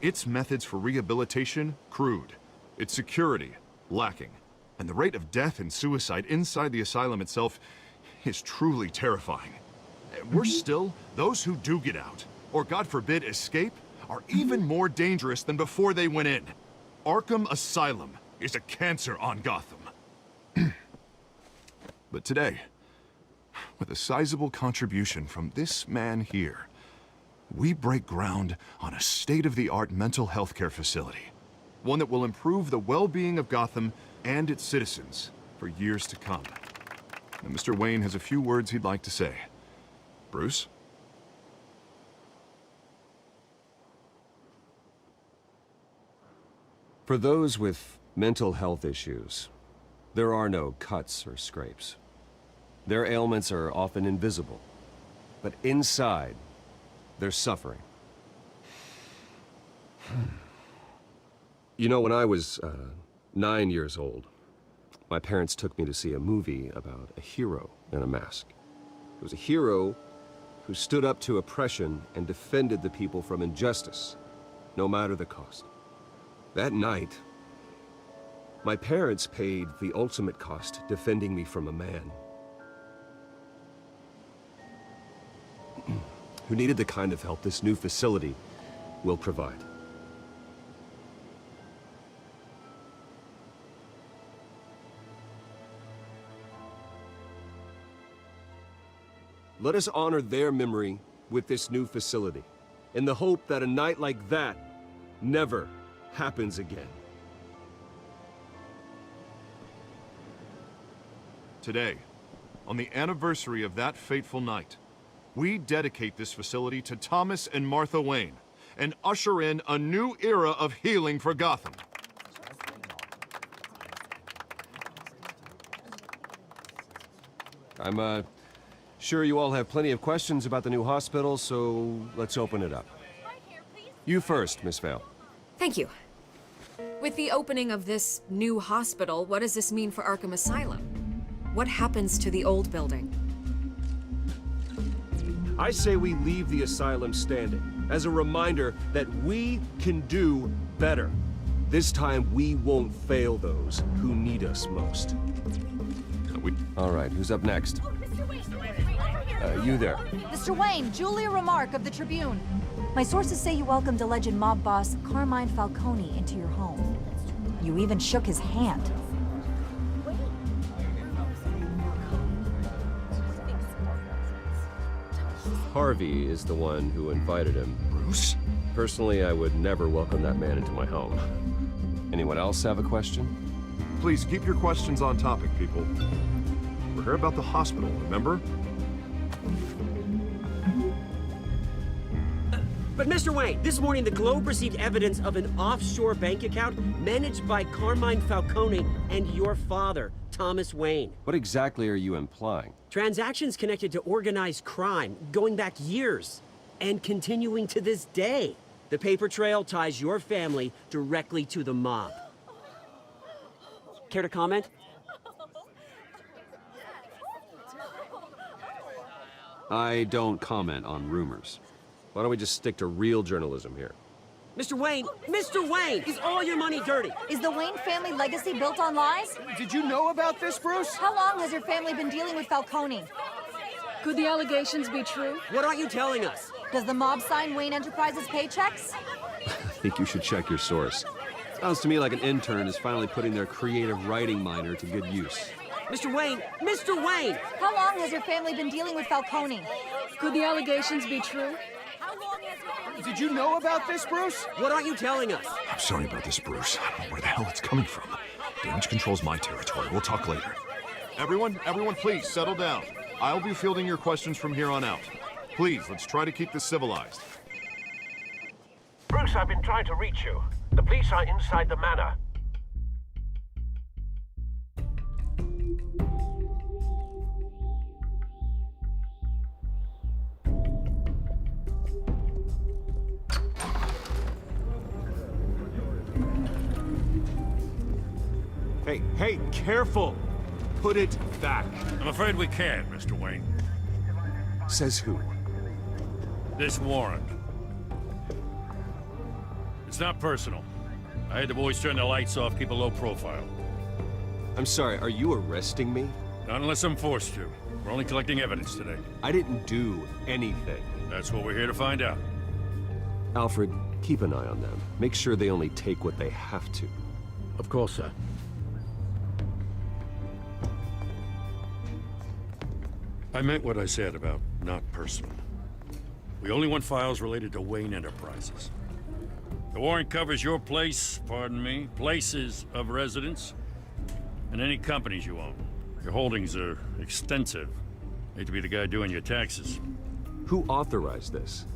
Its methods for rehabilitation, crude. Its security, lacking. And the rate of death and suicide inside the asylum itself is truly terrifying. Worse still, those who do get out, or God forbid escape, are even more dangerous than before they went in. Arkham Asylum is a cancer on Gotham. But today, with a sizable contribution from this man here, we break ground on a state-of-the-art mental health care facility. One that will improve the well-being of Gotham and its citizens for years to come. Now, Mr. Wayne has a few words he'd like to say. Bruce? For those with mental health issues, there are no cuts or scrapes. Their ailments are often invisible, but inside, they're suffering. You know, when I was 9 years old, my parents took me to see a movie about a hero in a mask. It was a hero who stood up to oppression and defended the people from injustice, no matter the cost. That night, my parents paid the ultimate cost defending me from a man who needed the kind of help this new facility will provide. Let us honor their memory with this new facility, in the hope that a night like that never happens again. Today, on the anniversary of that fateful night, we dedicate this facility to Thomas and Martha Wayne and usher in a new era of healing for Gotham. I'm sure you all have plenty of questions about the new hospital, so let's open it up. You first, Miss Vale. Thank you. With the opening of this new hospital, what does this mean for Arkham Asylum? What happens to the old building? I say we leave the asylum standing, as a reminder that we can do better. This time, we won't fail those who need us most. All right, who's up next? You there. Mr. Wayne, Julia Remark of the Tribune. My sources say you welcomed alleged mob boss Carmine Falcone into your home. You even shook his hand. Harvey is the one who invited him. Bruce? Personally, I would never welcome that man into my home. Anyone else have a question? Please keep your questions on topic, people. We're here about the hospital, remember? But Mr. Wayne, this morning the Globe received evidence of an offshore bank account managed by Carmine Falcone and your father, Thomas Wayne. What exactly are you implying? Transactions connected to organized crime going back years and continuing to this day. The paper trail ties your family directly to the mob. Care to comment? I don't comment on rumors. Why don't we just stick to real journalism here? Mr. Wayne, is all your money dirty? Is the Wayne family legacy built on lies? Did you know about this, Bruce? How long has your family been dealing with Falcone? Could the allegations be true? What aren't you telling us? Does the mob sign Wayne Enterprises paychecks? I think you should check your source. Sounds to me like an intern is finally putting their creative writing minor to good use. Mr. Wayne! How long has your family been dealing with Falcone? Could the allegations be true? Did you know about this, Bruce? What aren't you telling us? I'm sorry about this, Bruce. I don't know where the hell it's coming from. Damage control's my territory. We'll talk later. Everyone, please, settle down. I'll be fielding your questions from here on out. Please, let's try to keep this civilized. Bruce, I've been trying to reach you. The police are inside the manor. Hey, careful! Put it back. I'm afraid we can't, Mr. Wayne. Says who? This warrant. It's not personal. I had the boys turn the lights off, keep a low profile. I'm sorry, are you arresting me? Not unless I'm forced to. We're only collecting evidence today. I didn't do anything. That's what we're here to find out. Alfred, keep an eye on them. Make sure they only take what they have to. Of course, sir. I meant what I said about not personal. We only want files related to Wayne Enterprises. The warrant covers your place, pardon me, places of residence, and any companies you own. Your holdings are extensive. Hate to be the guy doing your taxes. Who authorized this?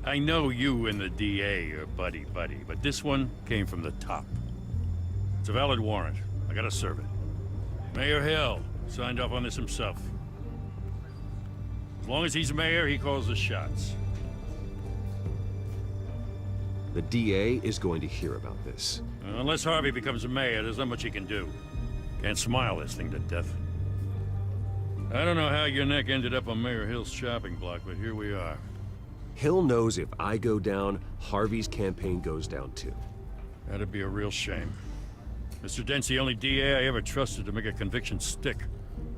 I know you and the DA are buddy-buddy, but this one came from the top. It's a valid warrant. I gotta serve it. Mayor Hill signed off on this himself. As long as he's mayor, he calls the shots. The DA is going to hear about this. Unless Harvey becomes a mayor, there's not much he can do. Can't smile this thing to death. I don't know how your neck ended up on Mayor Hill's shopping block, but here we are. Hill knows if I go down, Harvey's campaign goes down too. That'd be a real shame. Mr. Dent's the only DA I ever trusted to make a conviction stick.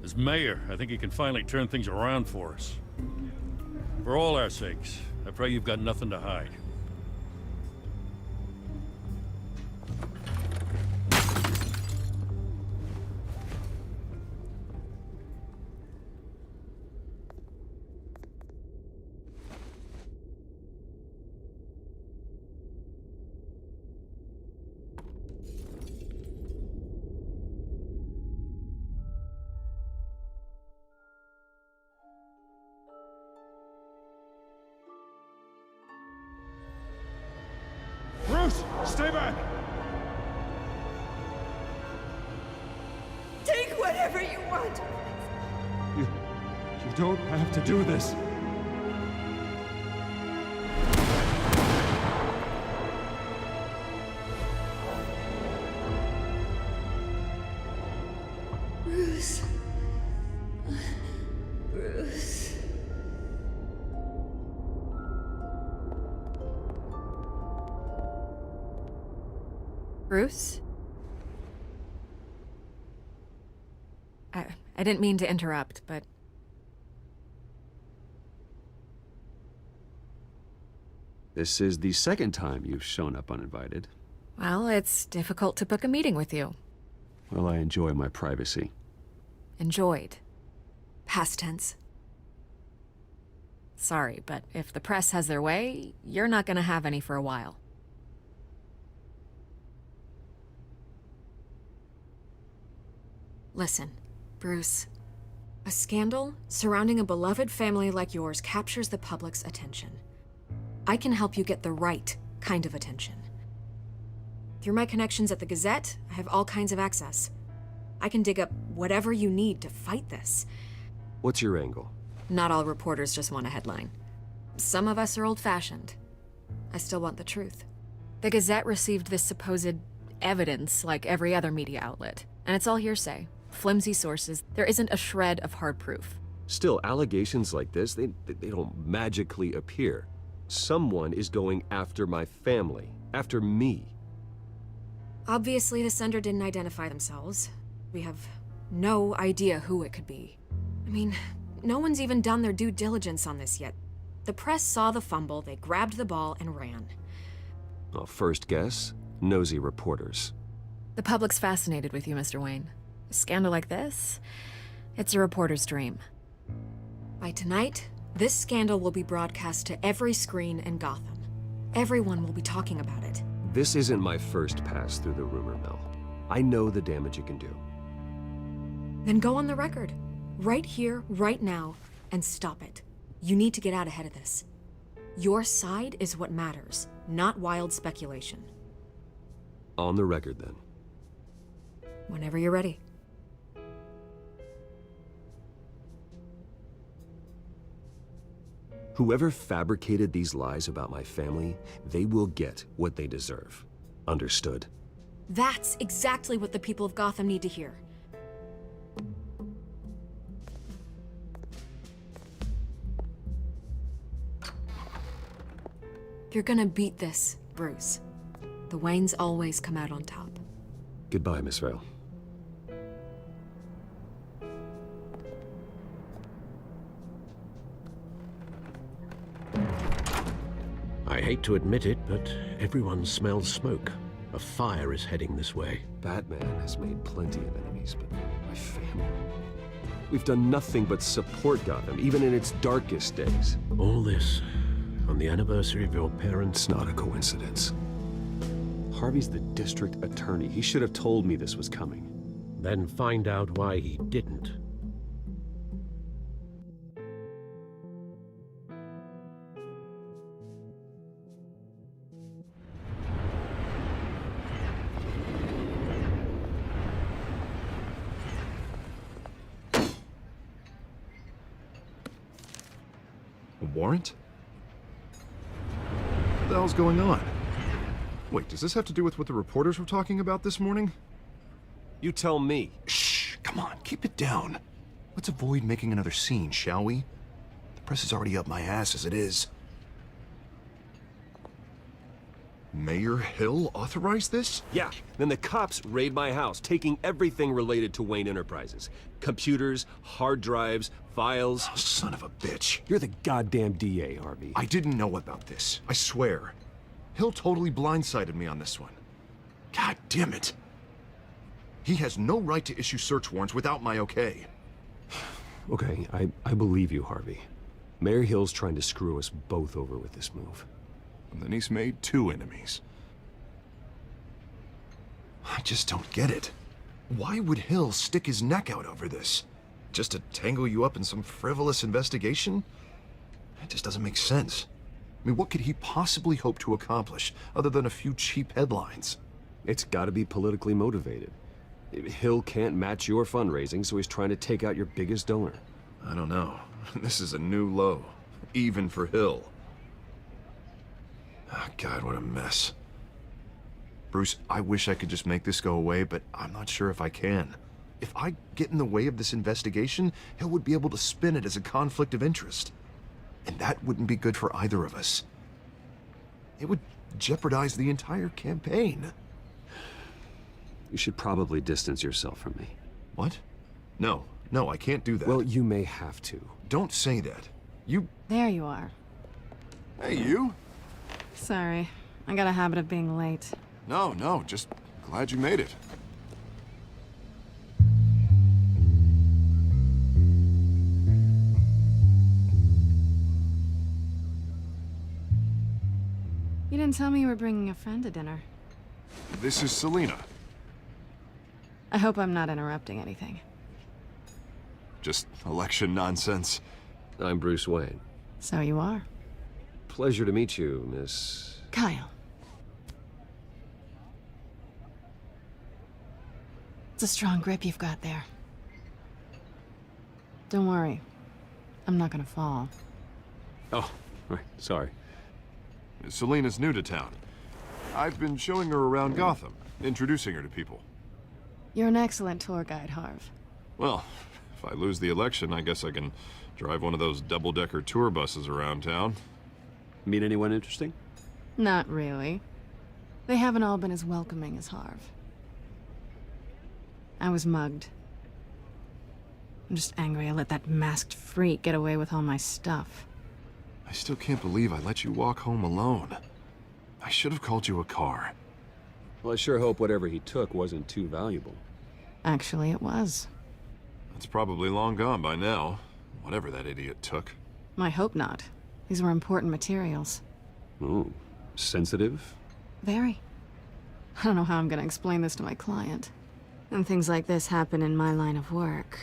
As mayor, I think he can finally turn things around for us. For all our sakes, I pray you've got nothing to hide. Bruce, stay back! Take whatever you want. You don't have to do this. Bruce. Bruce. Bruce? I didn't mean to interrupt, but... This is the second time you've shown up uninvited. Well, it's difficult to book a meeting with you. Well, I enjoy my privacy. Enjoyed. Past tense. Sorry, but if the press has their way, you're not gonna have any for a while. Listen, Bruce. A scandal surrounding a beloved family like yours captures the public's attention. I can help you get the right kind of attention. Through my connections at the Gazette, I have all kinds of access. I can dig up whatever you need to fight this. What's your angle? Not all reporters just want a headline. Some of us are old-fashioned. I still want the truth. The Gazette received this supposed evidence like every other media outlet, and it's all hearsay. Flimsy sources. There isn't a shred of hard proof. Still, allegations like this, they don't magically appear. Someone is going after my family, after me. Obviously, the sender didn't identify themselves. We have no idea who it could be. I mean, no one's even done their due diligence on this yet. The press saw the fumble, they grabbed the ball and ran. Well, first guess, nosy reporters. The public's fascinated with you, Mr. Wayne. A scandal like this, it's a reporter's dream. By tonight, this scandal will be broadcast to every screen in Gotham. Everyone will be talking about it. This isn't my first pass through the rumor mill. I know the damage it can do. Then go on the record. Right here, right now, and stop it. You need to get out ahead of this. Your side is what matters, not wild speculation. On the record, then. Whenever you're ready. Whoever fabricated these lies about my family, they will get what they deserve. Understood? That's exactly what the people of Gotham need to hear. You're gonna beat this, Bruce. The Waynes always come out on top. Goodbye, Miss Vale. I hate to admit it, but everyone smells smoke. A fire is heading this way. Batman has made plenty of enemies, but my family... We've done nothing but support Gotham, even in its darkest days. All this on the anniversary of your parents'... It's not a coincidence. Harvey's the district attorney. He should have told me this was coming. Then find out why he didn't. A warrant? What the hell's going on? Wait, does this have to do with what the reporters were talking about this morning? You tell me. Shh, come on, keep it down. Let's avoid making another scene, shall we? The press is already up my ass as it is. Mayor Hill authorized this? Yeah, then the cops raid my house, taking everything related to Wayne Enterprises. Computers, hard drives, files. Oh, son of a bitch. You're the goddamn DA, Harvey. I didn't know about this, I swear. Hill totally blindsided me on this one. God damn it. He has no right to issue search warrants without my okay. Okay, I believe you, Harvey. Mayor Hill's trying to screw us both over with this move. And then he's made two enemies. I just don't get it. Why would Hill stick his neck out over this? Just to tangle you up in some frivolous investigation? It just doesn't make sense. I mean, what could he possibly hope to accomplish other than a few cheap headlines? It's gotta be politically motivated. Hill can't match your fundraising, so he's trying to take out your biggest donor. I don't know. This is a new low, even for Hill. Oh, God, what a mess. Bruce, I wish I could just make this go away, but I'm not sure if I can. If I get in the way of this investigation, Hill would be able to spin it as a conflict of interest. And that wouldn't be good for either of us. It would jeopardize the entire campaign. You should probably distance yourself from me. What? No, I can't do that. Well, you may have to. Don't say that. You... There you are. Hey, you? Sorry. I got a habit of being late. No, just glad you made it. You didn't tell me you were bringing a friend to dinner. This is Selina. I hope I'm not interrupting anything. Just election nonsense. I'm Bruce Wayne. So you are. Pleasure to meet you, Miss... Kyle. It's a strong grip you've got there. Don't worry. I'm not gonna fall. Oh, right, sorry. Selina's new to town. I've been showing her around Gotham, introducing her to people. You're an excellent tour guide, Harv. Well, if I lose the election, I guess I can drive one of those double-decker tour buses around town. Meet anyone interesting? Not really. They haven't all been as welcoming as Harv. I was mugged. I'm just angry I let that masked freak get away with all my stuff. I still can't believe I let you walk home alone. I should have called you a car. Well, I sure hope whatever he took wasn't too valuable. Actually, it was. It's probably long gone by now, whatever that idiot took. I hope not. These were important materials. Ooh, sensitive? Very. I don't know how I'm gonna explain this to my client. When things like this happen in my line of work,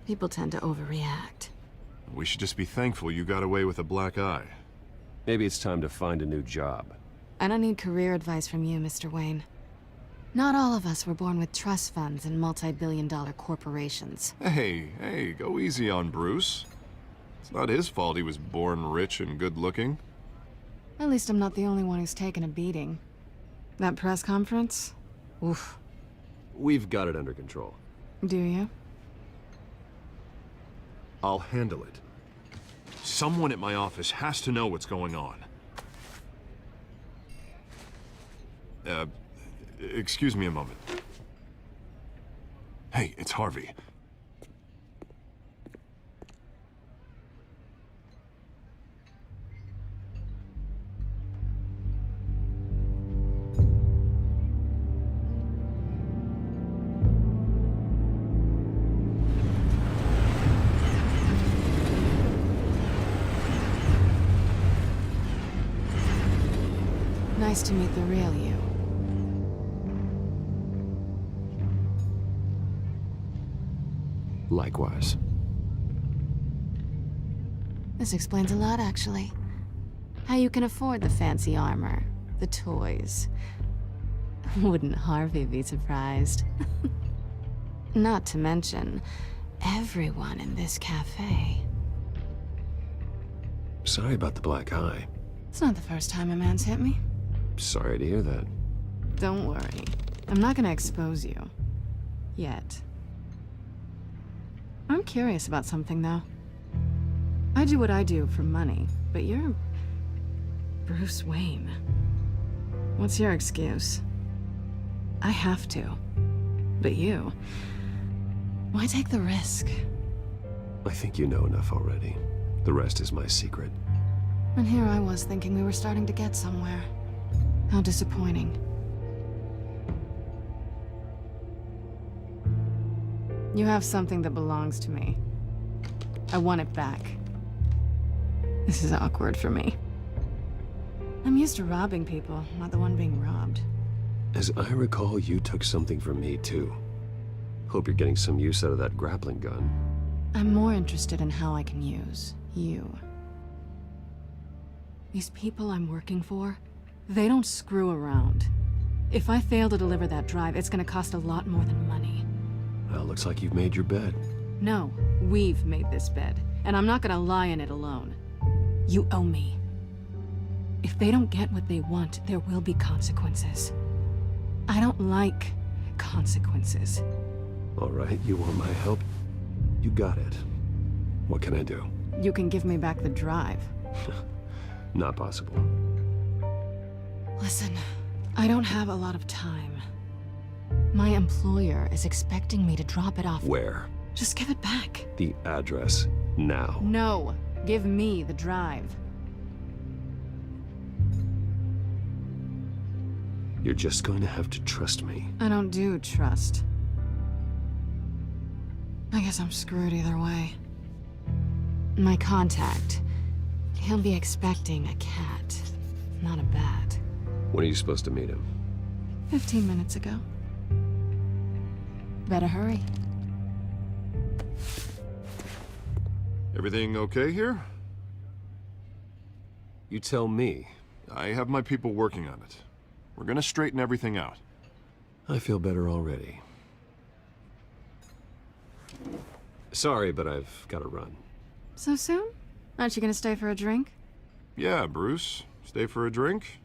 people tend to overreact. We should just be thankful you got away with a black eye. Maybe it's time to find a new job. I don't need career advice from you, Mr. Wayne. Not all of us were born with trust funds and multi-billion-dollar corporations. Hey, go easy on Bruce. It's not his fault he was born rich and good-looking. At least I'm not the only one who's taken a beating. That press conference? Oof. We've got it under control. Do you? I'll handle it. Someone at my office has to know what's going on. Excuse me a moment. Hey, it's Harvey. Nice to meet the real you. Likewise. This explains a lot, actually. How you can afford the fancy armor, the toys. Wouldn't Harvey be surprised? Not to mention, everyone in this cafe. Sorry about the black eye. It's not the first time a man's hit me. Sorry to hear that. Don't worry. I'm not gonna expose you. Yet. I'm curious about something, though. I do what I do for money, but you're... Bruce Wayne. What's your excuse? I have to. But you... Why take the risk? I think you know enough already. The rest is my secret. And here I was thinking we were starting to get somewhere. How disappointing. You have something that belongs to me. I want it back. This is awkward for me. I'm used to robbing people, not the one being robbed. As I recall, you took something from me, too. Hope you're getting some use out of that grappling gun. I'm more interested in how I can use you. These people I'm working for, they don't screw around. If I fail to deliver that drive, it's gonna cost a lot more than money. Well, looks like you've made your bed. No, we've made this bed, and I'm not gonna lie in it alone. You owe me. If they don't get what they want, there will be consequences. I don't like consequences. All right, you want my help? You got it. What can I do? You can give me back the drive. Not possible. Listen, I don't have a lot of time. My employer is expecting me to drop it off. Where? Just give it back. The address. Now. No. Give me the drive. You're just going to have to trust me. I don't do trust. I guess I'm screwed either way. My contact. He'll be expecting a cat, not a bat. When are you supposed to meet him? 15 minutes ago. Better hurry. Everything okay here? You tell me. I have my people working on it. We're gonna straighten everything out. I feel better already. Sorry, but I've got to run. So soon? Aren't you gonna stay for a drink? Yeah, Bruce. Stay for a drink?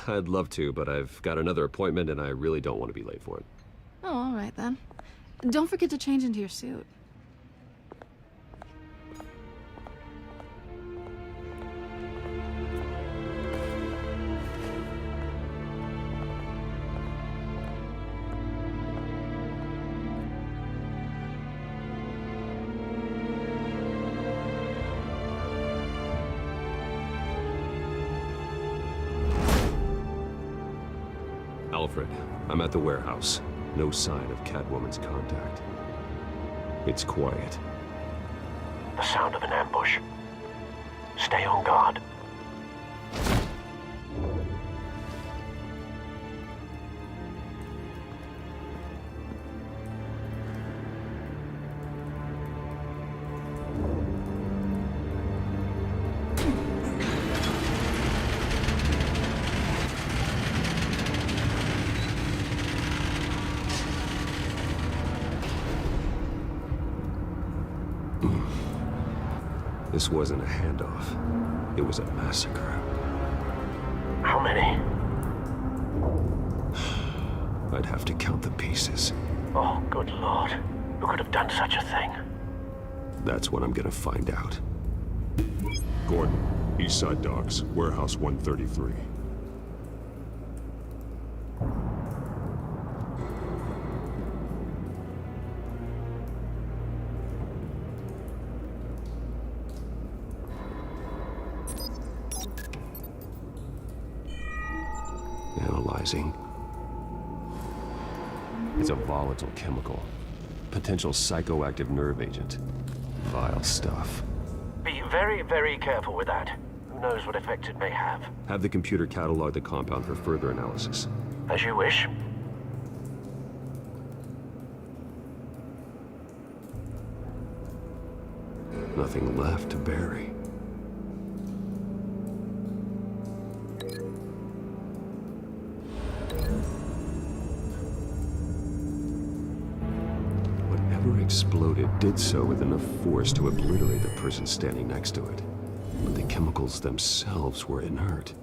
I'd love to, but I've got another appointment and I really don't want to be late for it. Oh, all right then. Don't forget to change into your suit. Alfred, I'm at the warehouse. No sign of Catwoman's contact. It's quiet. The sound of an ambush. Stay on guard. This wasn't a handoff. It was a massacre. How many? I'd have to count the pieces. Oh, good Lord. Who could have done such a thing? That's what I'm gonna find out. Gordon, Eastside Docks, Warehouse 133. Analyzing. It's a volatile chemical. Potential psychoactive nerve agent. Vile stuff. Be very, very careful with that. Who knows what effects it may have. Have the computer catalog the compound for further analysis. As you wish. Nothing left to bury. Whatever exploded did so with enough force to obliterate the person standing next to it. But the chemicals themselves were inert,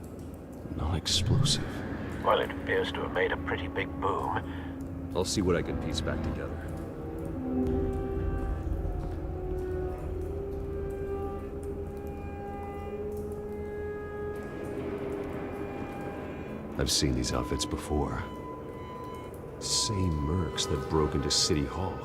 non-explosive. Well, it appears to have made a pretty big boom. I'll see what I can piece back together. I've seen these outfits before. Same mercs that broke into City Hall.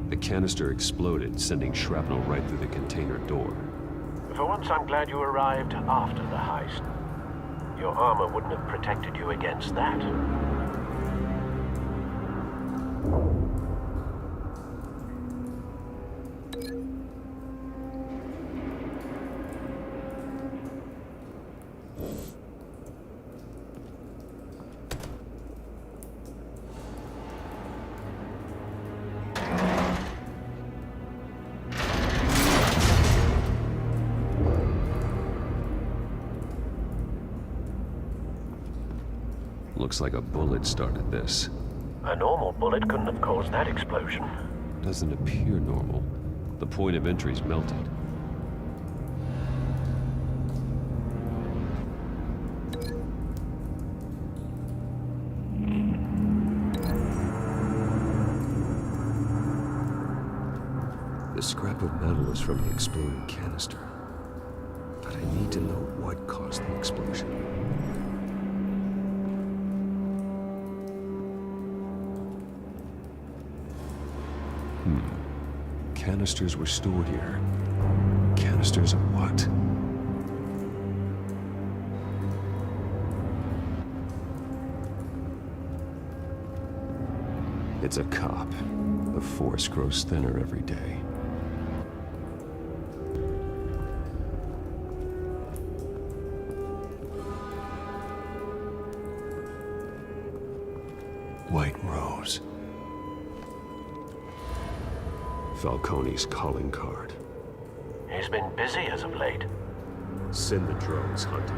The canister exploded, sending shrapnel right through the container door. For once, I'm glad you arrived after the heist. Your armor wouldn't have protected you against that. Looks like a bullet started this. A normal bullet couldn't have caused that explosion. Doesn't appear normal. The point of entry's melted. The scrap of metal is from the exploding canister. But I need to know what caused the explosion. Canisters were stored here. Canisters of what? It's a cop. The force grows thinner every day. White Rose. Falcone's calling card. He's been busy as of late. Send the drones hunting.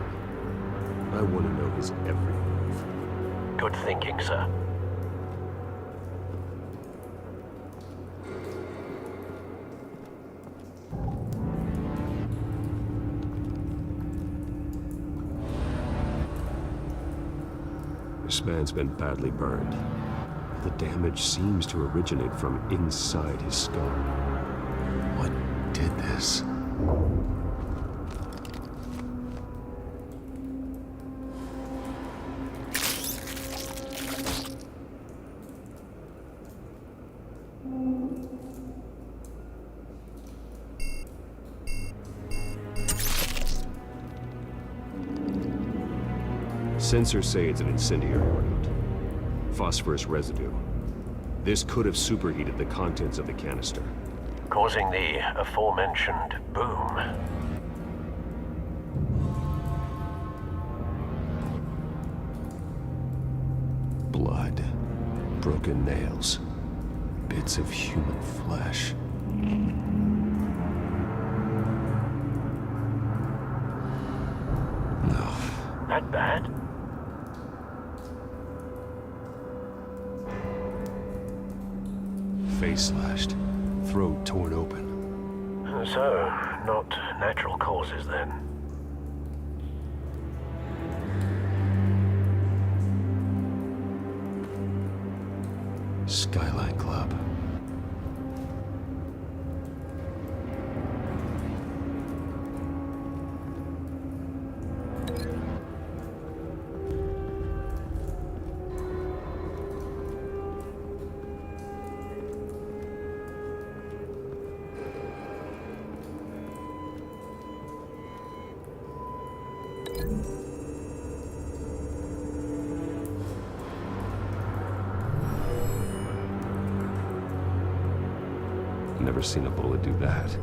I want to know his every move. Good thinking, sir. This man's been badly burned. The damage seems to originate from inside his skull. What did this? Sensors say it's an incendiary round. Phosphorus residue. This could have superheated the contents of the canister, Causing the aforementioned boom. Blood, broken nails, bits of human flesh. No. That bad? Face slashed, throat torn open. So, not natural causes then. Skyline Club. Never seen a bullet do that.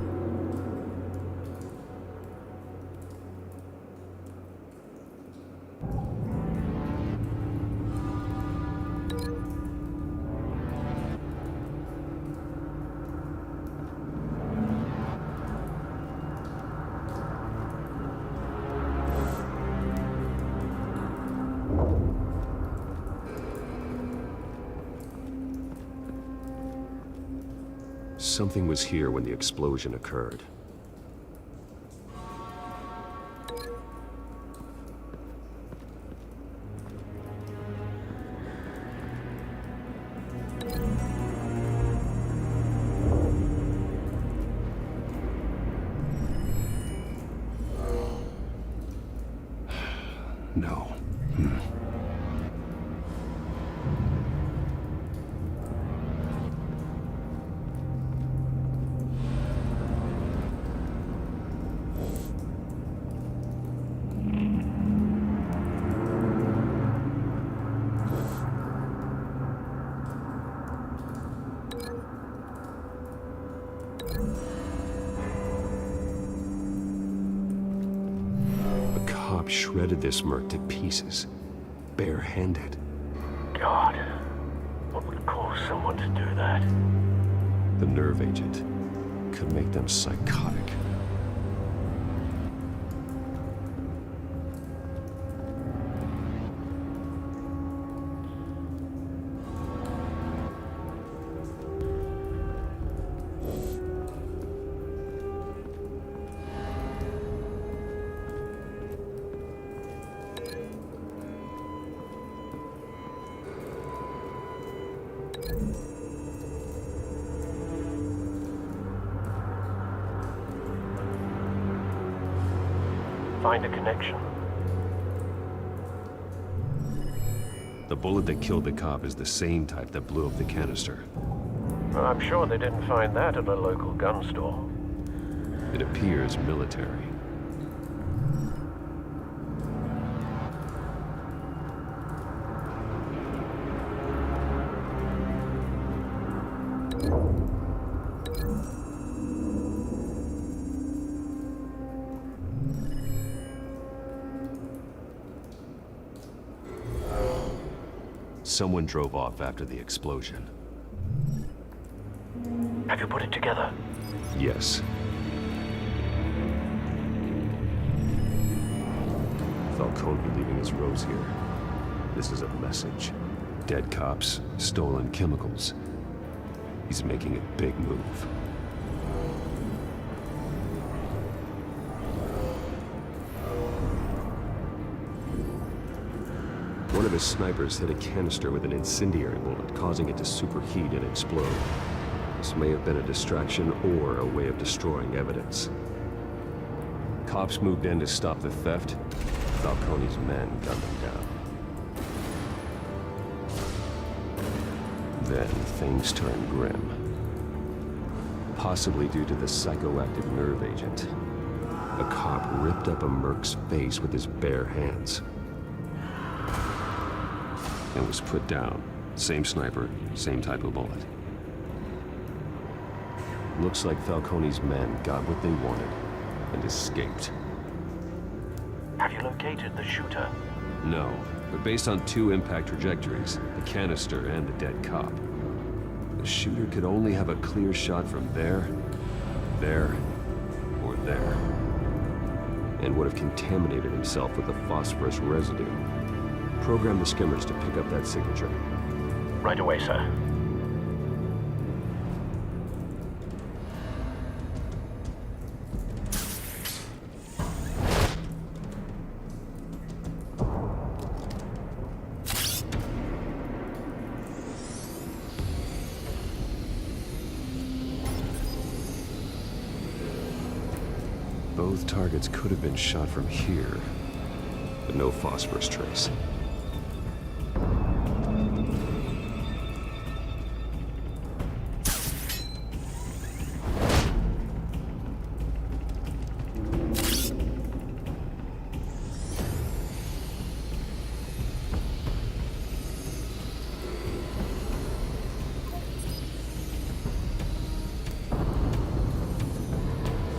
Something was here when the explosion occurred. No. Shredded this merc to pieces, bare-handed. God, what would cause someone to do that? The nerve agent could make them psychotic. find a connection. The bullet that killed the cop is the same type that blew up the canister. Well, I'm sure they didn't find that at a local gun store. It appears military. Someone drove off after the explosion. Have you put it together? Yes. Falcone leaving his rose here. This is a message. Dead cops, stolen chemicals. He's making a big move. One of his snipers hit a canister with an incendiary bullet, causing it to superheat and explode. This may have been a distraction or a way of destroying evidence. Cops moved in to stop the theft. Falcone's men gunned them down. Then things turned grim. Possibly due to the psychoactive nerve agent. A cop ripped up a merc's face with his bare hands. And was put down. Same sniper, same type of bullet. Looks like Falcone's men got what they wanted and escaped. Have you located the shooter? No, but based on two impact trajectories, the canister and the dead cop, the shooter could only have a clear shot from there, or there, and would have contaminated himself with the phosphorus residue. Program the skimmers to pick up that signature. Right away, sir. Both targets could have been shot from here, but no phosphorus trace.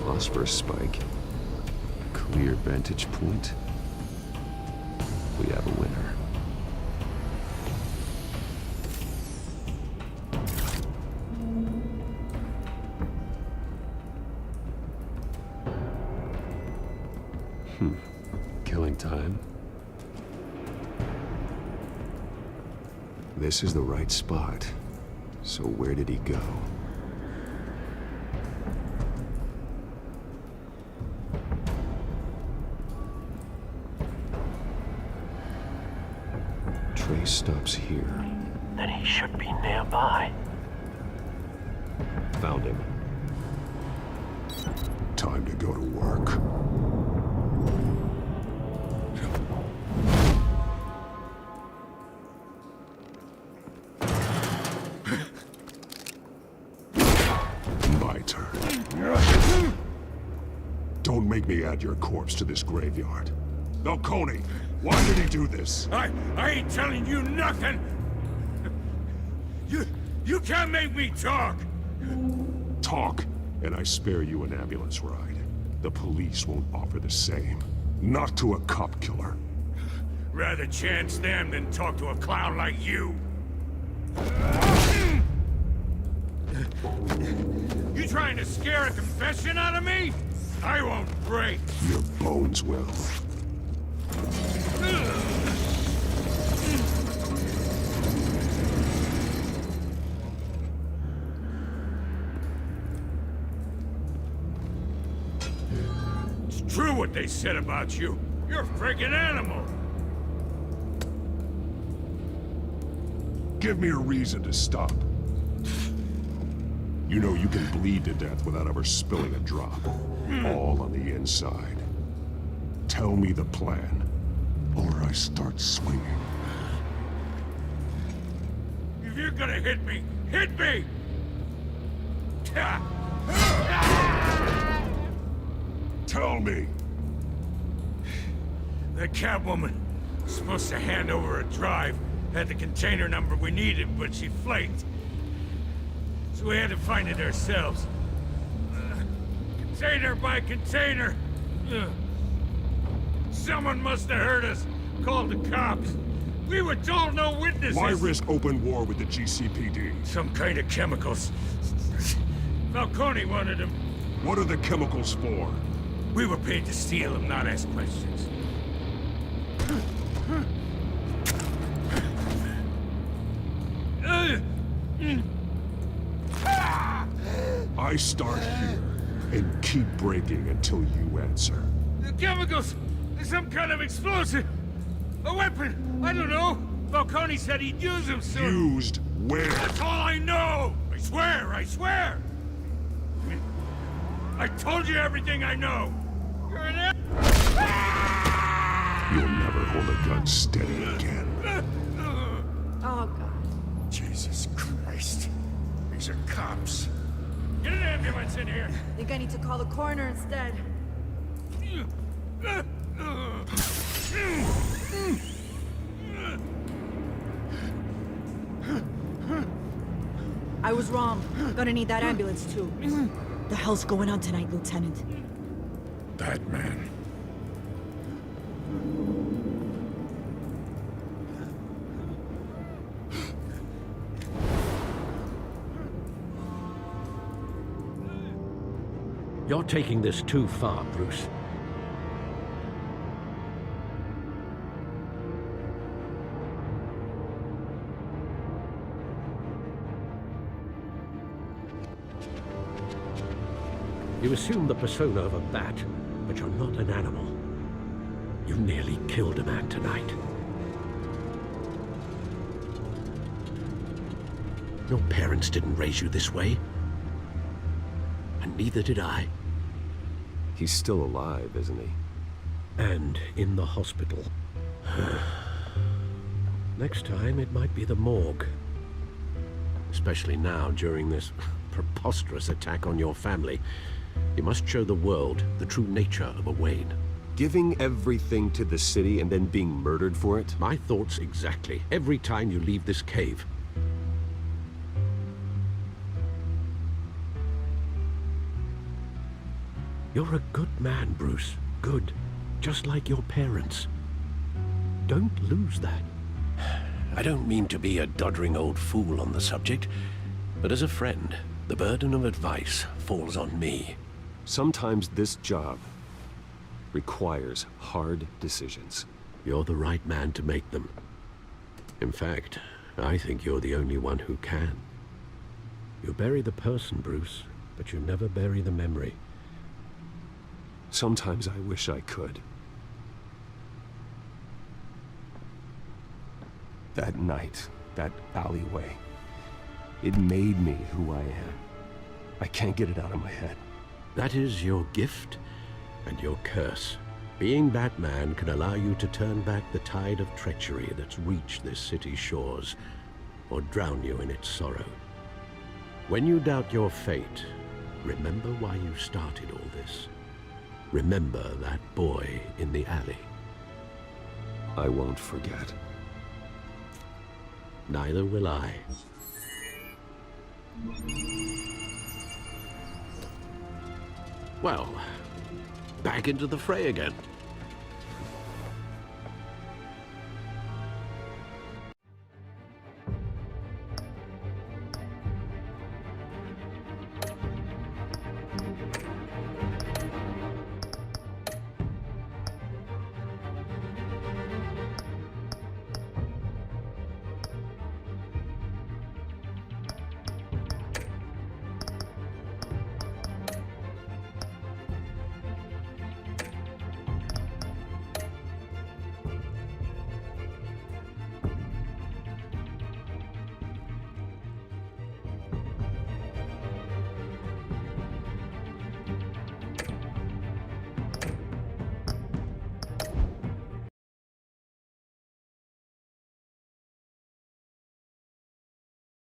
Phosphorus spike. Clear vantage point. We have a winner. Killing time. This is the right spot. So where did he go? Trace stops here. Then he should be nearby. Found him. Time to go to work. My turn. Don't make me add your corpse to this graveyard. Falcone, why did he do this? I ain't telling you nothing! You can't make me talk! Talk, and I spare you an ambulance ride. The police won't offer the same. Not to a cop killer. Rather chance them than talk to a clown like you. You trying to scare a confession out of me? I won't break. Your bones will. It's true what they said about you. You're a friggin' animal. Give me a reason to stop. You know you can bleed to death without ever spilling a drop. All on the inside. tell me the plan, or I start swinging. If you're gonna hit me, hit me! Tell me! The Catwoman was supposed to hand over a drive, had the container number we needed, but she flaked. So we had to find it ourselves. Container by container. Someone must have heard us, called the cops. We were told no witnesses. Why risk open war with the GCPD? Some kind of chemicals. Falcone wanted them. What are the chemicals for? We were paid to steal them, not ask questions. I start here and keep breaking until you answer. The chemicals! There's some kind of explosive! A weapon! I don't know! Falcone said he'd use them soon! Used where? That's all I know! I swear! I swear! I told you everything I know! You're an You'll never hold a gun steady again. Oh, God. Jesus Christ. These are cops. Get an ambulance in here! I think I need to call the coroner instead. I was wrong. Gonna need that ambulance, too. The hell's going on tonight, Lieutenant? Batman. You're taking this too far, Bruce. You assume the persona of a bat, but you're not an animal. You nearly killed a man tonight. Your parents didn't raise you this way. And neither did I. He's still alive, isn't he? And in the hospital. Next time, it might be the morgue. Especially now, during this preposterous attack on your family. You must show the world the true nature of a Wayne. Giving everything to the city and then being murdered for it? My thoughts exactly. Every time you leave this cave. You're a good man, Bruce. Good. Just like your parents. Don't lose that. I don't mean to be a doddering old fool on the subject, but as a friend, the burden of advice falls on me. Sometimes this job requires hard decisions. You're the right man to make them. In fact, I think you're the only one who can. You bury the person, Bruce, but you never bury the memory. Sometimes I wish I could. That night, that alleyway, it made me who I am. I can't get it out of my head. That is your gift and your curse. Being Batman can allow you to turn back the tide of treachery that's reached this city's shores, or drown you in its sorrow. When you doubt your fate, remember why you started all this. Remember that boy in the alley. I won't forget. Neither will I. Well, back into the fray again.